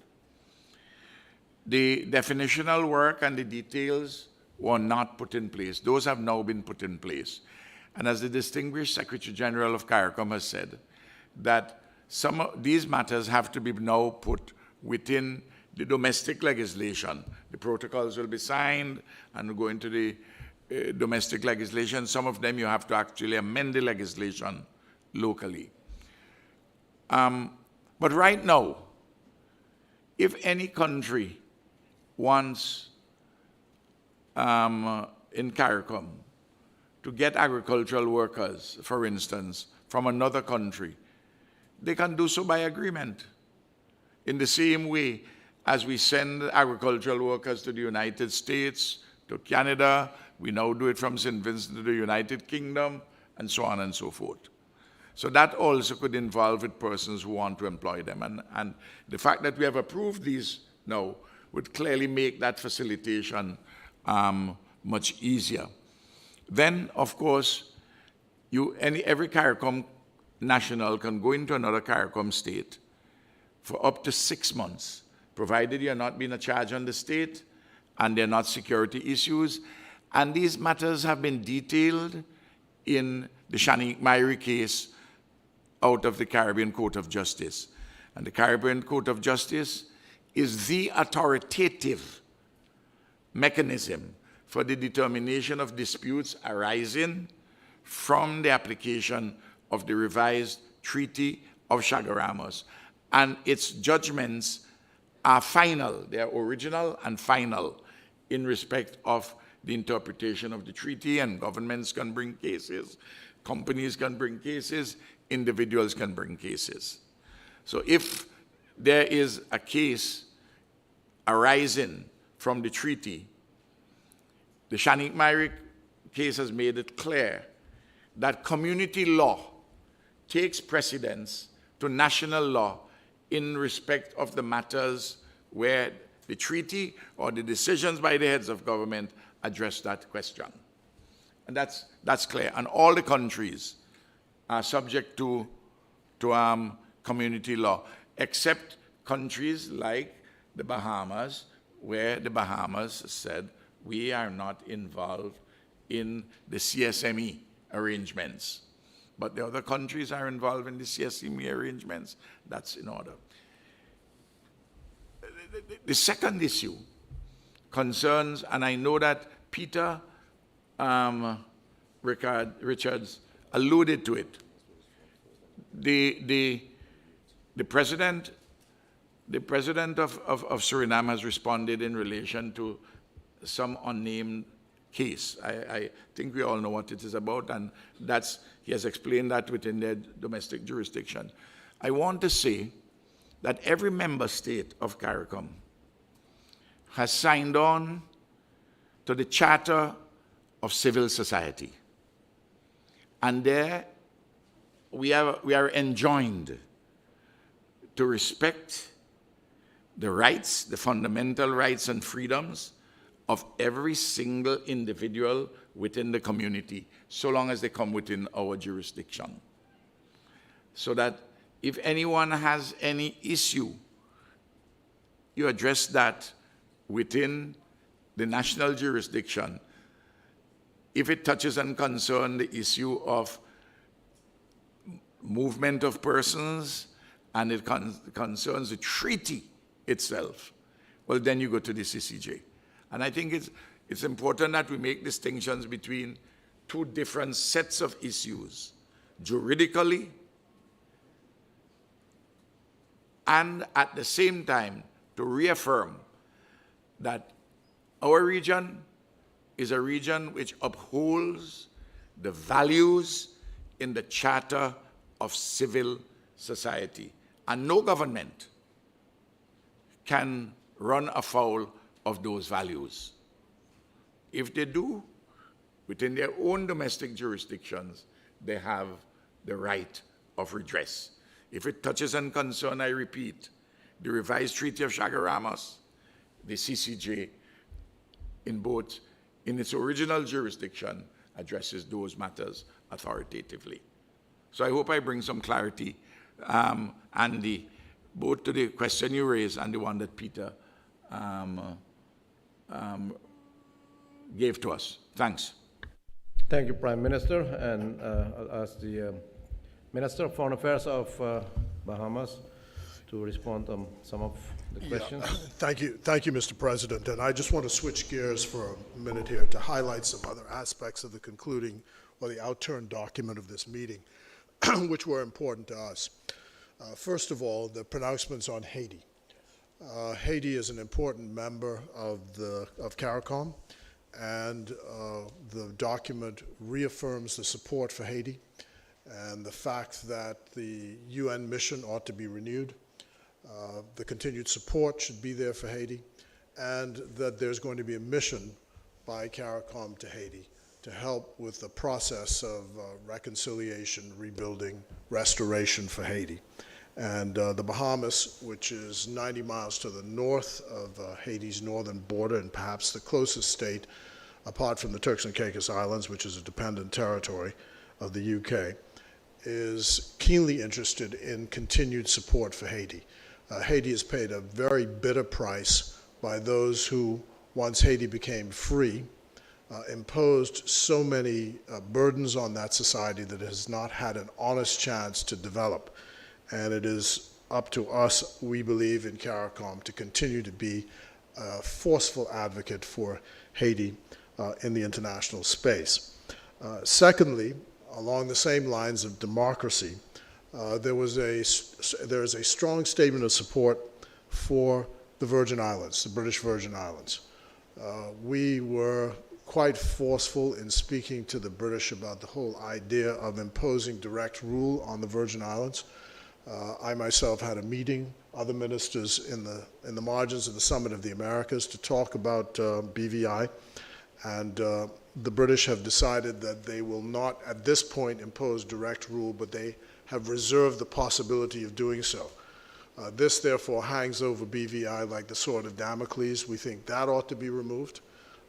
The definitional work and the details were not put in place. Those have now been put in place. And as the distinguished Secretary General of Caricom has said, that some of these matters have to be now put within the domestic legislation. The protocols will be signed and go into the domestic legislation. Some of them you have to actually amend the legislation locally. But right now, if any country wants in CARICOM to get agricultural workers, for instance, from another country, they can do so by agreement. In the same way as we send agricultural workers to the United States, to Canada, we now do it from St. Vincent to the United Kingdom, and so on and so forth. So that also could involve with persons who want to employ them. And the fact that we have approved these now would clearly make that facilitation much easier. Then, of course, every CARICOM national can go into another CARICOM state for up to 6 months, provided you're not being a charge on the state and they're not security issues. And these matters have been detailed in the Shani Mairi case out of the Caribbean Court of Justice. And the Caribbean Court of Justice is the authoritative mechanism for the determination of disputes arising from the application of the revised treaty of Chaguaramas, and its judgments are final. They are original and final in respect of the interpretation of the treaty, and governments can bring cases, companies can bring cases, individuals can bring cases. So if there is a case arising from the treaty, the Shanik Myrick case has made it clear that community law takes precedence to national law in respect of the matters where the treaty or the decisions by the heads of government address that question. And that's clear. And all the countries are subject to community law, except countries like the Bahamas, where the Bahamas said, we are not involved in the CSME arrangements. But the other countries are involved in the CSME arrangements. That's in order. The second issue concerns, and I know that Peter Richards alluded to it. The president of Suriname has responded in relation to some unnamed case. I think we all know what it is about, and he has explained that within their domestic jurisdiction. I want to say that every member state of Caricom has signed on to the Charter of Civil Society. And there we are enjoined to respect the rights, the fundamental rights and freedoms of every single individual within the community, so long as they come within our jurisdiction. So that if anyone has any issue, you address that within the national jurisdiction. If it touches and concerns the issue of movement of persons and it concerns the treaty itself, well, then you go to the CCJ. And I think it's important that we make distinctions between two different sets of issues, juridically, and at the same time to reaffirm that our region is a region which upholds the values in the Charter of Civil Society. And no government can run afoul of those values. If they do, within their own domestic jurisdictions, they have the right of redress. If it touches and concerns, I repeat, the revised Treaty of Chaguaramas, the CCJ, in its original jurisdiction, addresses those matters authoritatively. So I hope I bring some clarity, Andy, both to the question you raised and the one that Peter gave to us. Thanks. Thank you, Prime Minister. And I'll ask the Minister of Foreign Affairs of Bahamas to respond to some of the questions. Yeah, thank you, Mr. President. And I just want to switch gears for a minute here to highlight some other aspects of the concluding or the outturned document of this meeting, which were important to us. First of all, the pronouncements on Haiti. Haiti is an important member of Caricom, and the document reaffirms the support for Haiti and the fact that the UN mission ought to be renewed. The continued support should be there for Haiti, and that there's going to be a mission by Caricom to Haiti to help with the process of reconciliation, rebuilding, restoration for Haiti. And the Bahamas, which is 90 miles to the north of Haiti's northern border and perhaps the closest state, apart from the Turks and Caicos Islands, which is a dependent territory of the UK, is keenly interested in continued support for Haiti. Haiti has paid a very bitter price by those who, once Haiti became free, imposed so many burdens on that society that it has not had an honest chance to develop. And it is up to us, we believe in Caricom, to continue to be a forceful advocate for Haiti in the international space. Secondly, along the same lines of democracy, there is a strong statement of support for the Virgin Islands, the British Virgin Islands. We were quite forceful in speaking to the British about the whole idea of imposing direct rule on the Virgin Islands. I myself had a meeting, other ministers in the margins of the Summit of the Americas, to talk about BVI, and the British have decided that they will not at this point impose direct rule, but they have reserved the possibility of doing so. This therefore hangs over BVI like the sword of Damocles. We think that ought to be removed.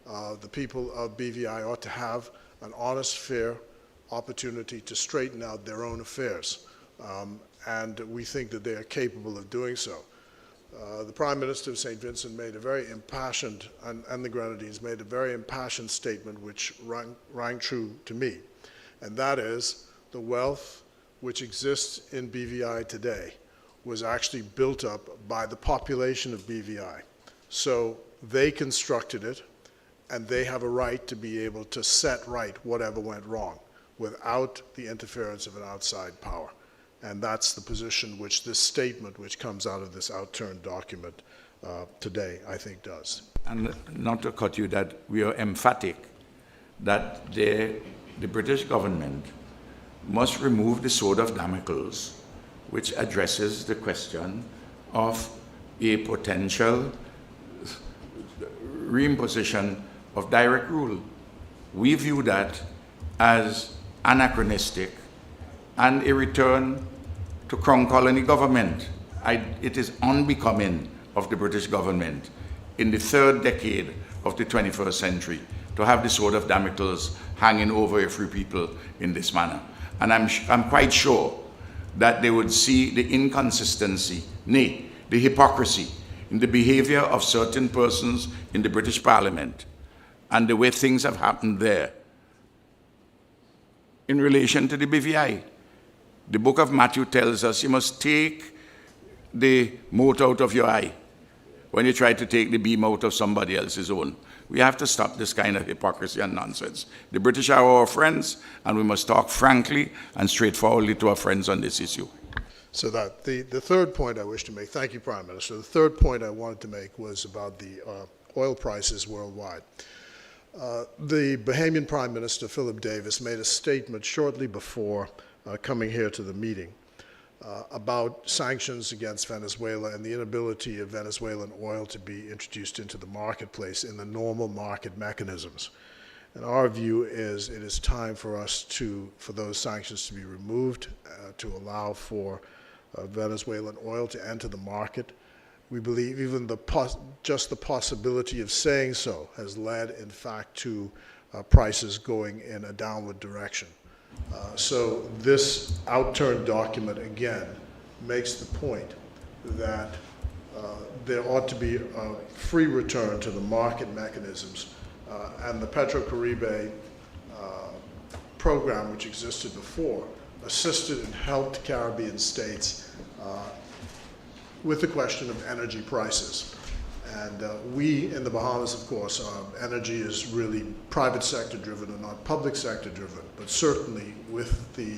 The people of BVI ought to have an honest, fair opportunity to straighten out their own affairs. And we think that they are capable of doing so. The Prime Minister of St. Vincent made a very impassioned, and the Grenadines made a very impassioned statement which rang true to me. And that is, the wealth which exists in BVI today was actually built up by the population of BVI. So they constructed it, and they have a right to be able to set right whatever went wrong without the interference of an outside power. And that's the position which this statement, which comes out of this outturned document today, I think does. And not to cut you, that we are emphatic that the British government must remove the sword of Damocles, which addresses the question of a potential reimposition of direct rule. We view that as anachronistic and a return to Crown Colony government. It is unbecoming of the British government in the third decade of the 21st century to have the sword of Damocles hanging over a free people in this manner. And I'm quite sure that they would see the inconsistency, nay, the hypocrisy in the behavior of certain persons in the British Parliament and the way things have happened there in relation to the BVI. The book of Matthew tells us you must take the mote out of your eye when you try to take the beam out of somebody else's own. We have to stop this kind of hypocrisy and nonsense. The British are our friends, and we must talk frankly and straightforwardly to our friends on this issue. So that the third point I wish to make, thank you, Prime Minister. The third point I wanted to make was about the oil prices worldwide. The Bahamian Prime Minister, Philip Davis, made a statement shortly before coming here to the meeting about sanctions against Venezuela and the inability of Venezuelan oil to be introduced into the marketplace in the normal market mechanisms. And our view is it is time for us for those sanctions to be removed, to allow for Venezuelan oil to enter the market. We believe even just the possibility of saying so has led, in fact, to prices going in a downward direction. So this outturned document, again, makes the point that there ought to be a free return to the market mechanisms. And the Petrocaribe program, which existed before, assisted and helped Caribbean states with the question of energy prices. And we in the Bahamas, of course, energy is really private sector driven and not public sector driven, but certainly with the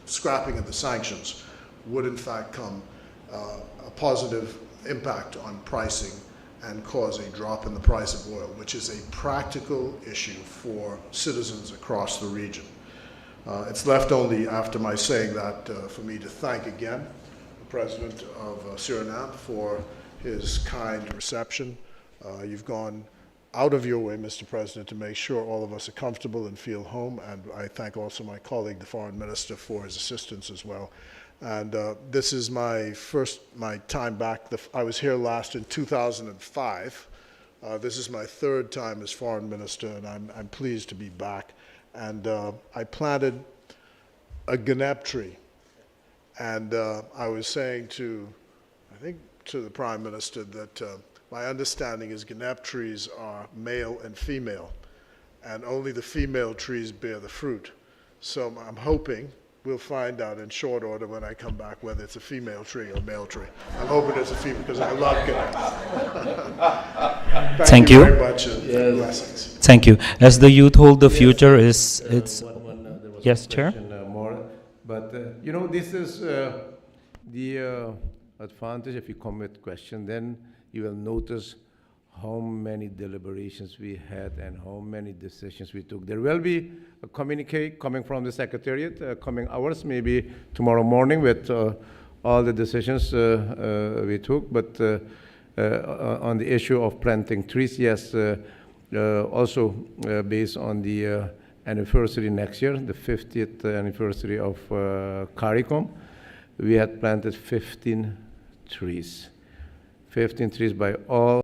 scrapping of the sanctions would in fact come a positive impact on pricing and cause a drop in the price of oil, which is a practical issue for citizens across the region. It's left only after my saying that for me to thank again the President of Suriname for his kind reception. You've gone out of your way, Mr. President, to make sure all of us are comfortable and feel home, and I thank also my colleague, the Foreign Minister, for his assistance as well. And this is my time back. I was here last in 2005. This is my third time as Foreign Minister, and I'm pleased to be back. And I planted a Gnep tree, and I was saying to the Prime Minister that my understanding is Gnep trees are male and female, and only the female trees bear the fruit. So I'm hoping we'll find out in short order when I come back whether it's a female tree or a male tree. I'm hoping it's a female because I love Gnep. Thank you very much, and blessings. Thank you. As the youth hold the future, it's yes, Chair. But, this is the advantage. If you come with question, then you will notice how many deliberations we had and how many decisions we took. There will be a communique coming from the Secretariat, coming hours, maybe tomorrow morning, with all the decisions we took. But on the issue of planting trees, yes, also based on the anniversary next year, the 50th anniversary of Caricom, we had planted 15 trees. 15 trees by all.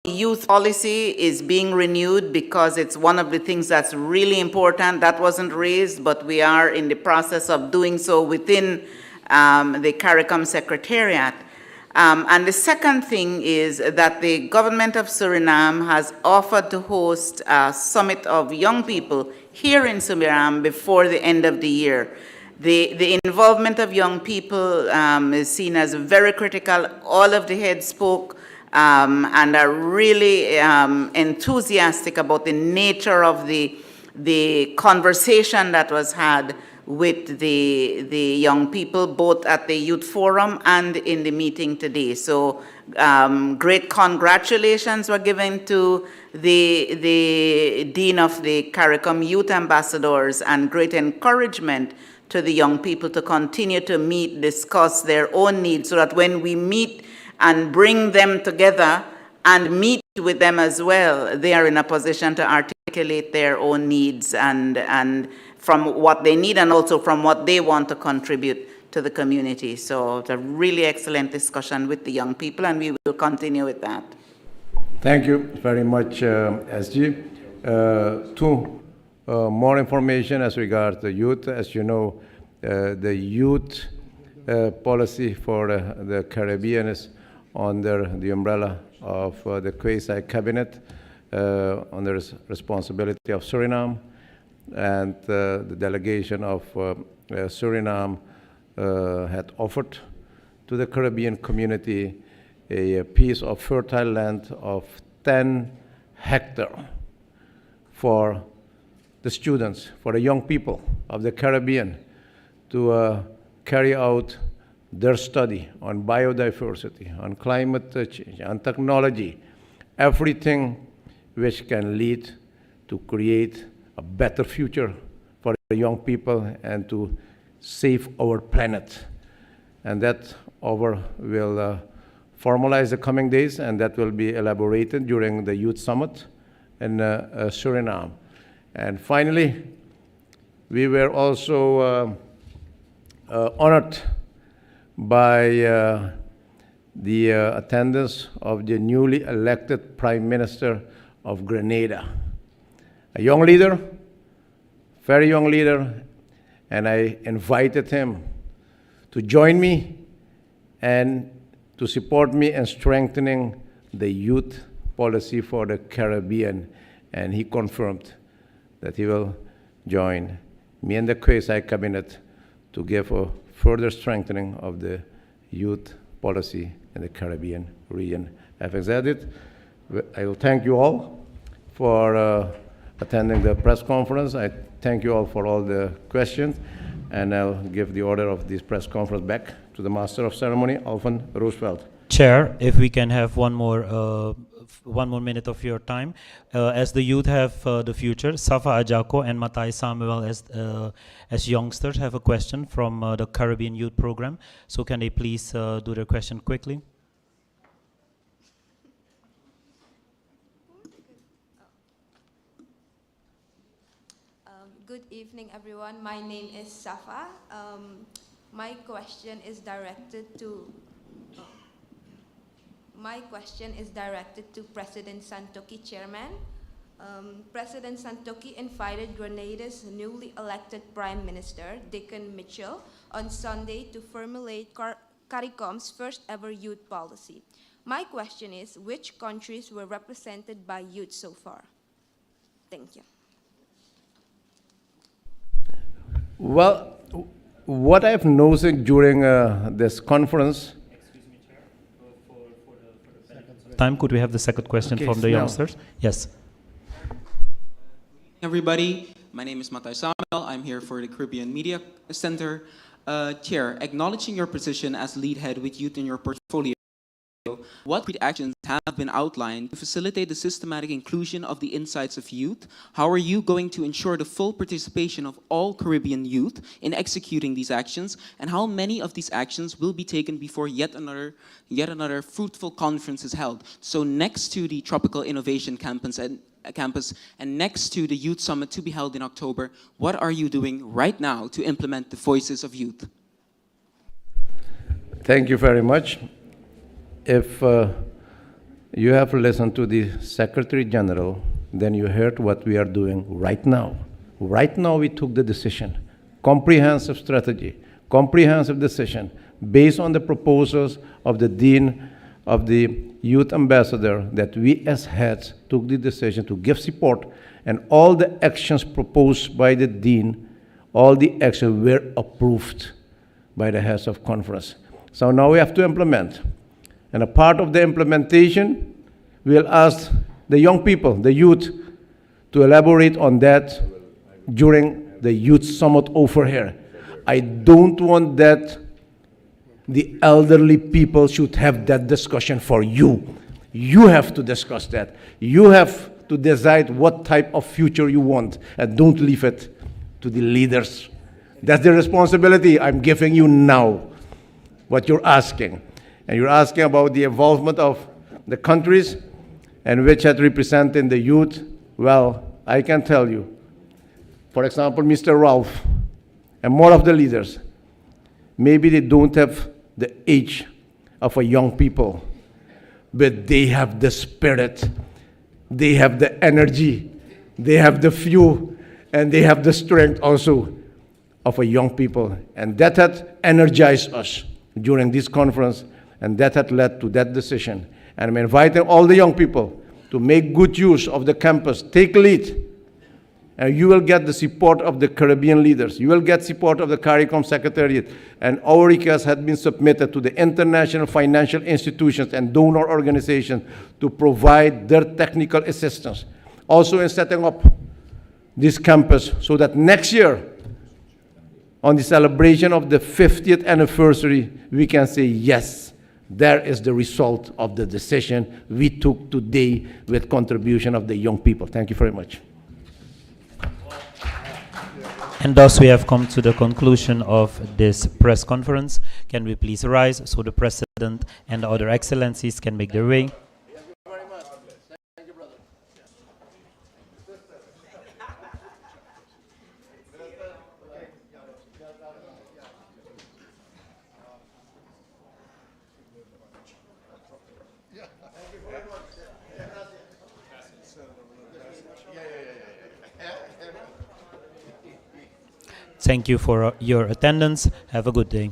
Youth policy is being renewed because it's one of the things that's really important. That wasn't raised, but we are in the process of doing so within the Caricom Secretariat. And the second thing is that the government of Suriname has offered to host a summit of young people here in Suriname before the end of the year. The involvement of young people is seen as very critical. All of the heads spoke and are really enthusiastic about the nature of the conversation that was had with the young people, both at the Youth Forum and in the meeting today. So great congratulations were given to the Dean of the Caricom Youth Ambassadors, and great encouragement to the young people to continue to meet, discuss their own needs, so that when we meet and bring them together and meet with them as well, they are in a position to articulate their own needs and from what they need and also from what they want to contribute to the community. So it's a really excellent discussion with the young people, and we will continue with that. Thank you very much, SG. Two more information as regards the youth. As you know, the youth policy for the Caribbean is under the umbrella of the quasi-cabinet, under the responsibility of Suriname, and the delegation of Suriname had offered to the Caribbean community a piece of fertile land of 10 hectares for the students, for the young people of the Caribbean to carry out their study on biodiversity, on climate change, on technology, everything which can lead to create a better future for the young people and to save our planet. And that will formalize the coming days, and that will be elaborated during the Youth Summit in Suriname. And finally, we were also honored by the attendance of the newly elected Prime Minister of Grenada, a young leader, very young leader, and I invited him to join me and to support me in strengthening the youth policy for the Caribbean, and he confirmed that he will join me and the Quasi Cabinet to give a further strengthening of the youth policy in the Caribbean region. Having said it, I will thank you all for attending the press conference. I thank you all for all the questions, and I'll give the order of this press conference back to the Master of Ceremony, Alvin Roosevelt. Chair, if we can have one more minute of your time. As the youth have the future, Safa Ajako and Matai Samuel as youngsters have a question from the Caribbean Youth Program. So can they please do their question quickly? Good evening, everyone. My name is Safa. My question is directed to President Santoki, Chairman. President Santoki invited Grenada's newly elected Prime Minister, Dickon Mitchell, on Sunday to formulate Caricom's first ever youth policy. My question is, which countries were represented by youth so far? Thank you. Well, what I've noticed during this conference. Time, could we have the second question from the youngsters? Yes. Everybody, my name is Matai Samuel. I'm here for the Caribbean Media Center. Chair, acknowledging your position as lead head with youth in your portfolio, what concrete actions have been outlined to facilitate the systematic inclusion of the insights of youth? How are you going to ensure the full participation of all Caribbean youth in executing these actions? And how many of these actions will be taken before yet another fruitful conference is held? So next to the Tropical Innovation Campus and next to the Youth Summit to be held in October, what are you doing right now to implement the voices of youth? Thank you very much. If you have listened to the Secretary General, then you heard what we are doing right now. Right now we took the decision, comprehensive strategy, comprehensive decision, based on the proposals of the Dean of the Youth Ambassador, that we as heads took the decision to give support, and all the actions proposed by the Dean, all the actions were approved by the heads of conference. So now we have to implement. And a part of the implementation, we'll ask the young people, the youth, to elaborate on that during the Youth Summit over here. I don't want that the elderly people should have that discussion for you. You have to discuss that. You have to decide what type of future you want, and don't leave it to the leaders. That's the responsibility I'm giving you now, what you're asking. And you're asking about the involvement of the countries and which had represented the youth. Well, I can tell you, for example, Mr. Ralph and more of the leaders, maybe they don't have the age of a young people, but they have the spirit, they have the energy, they have the fuel, and they have the strength also of a young people. And that had energized us during this conference, and that had led to that decision. And I'm inviting all the young people to make good use of the campus, take lead, and you will get the support of the Caribbean leaders. You will get support of the Caricom Secretariat. And our request had been submitted to the international financial institutions and donor organizations to provide their technical assistance. Also in setting up this campus so that next year, on the celebration of the 50th anniversary, we can say, yes, there is the result of the decision we took today with contribution of the young people. Thank you very much. And thus we have come to the conclusion of this press conference. Can we please rise so the President and the other excellencies can make their way? Thank you for your attendance. Have a good day.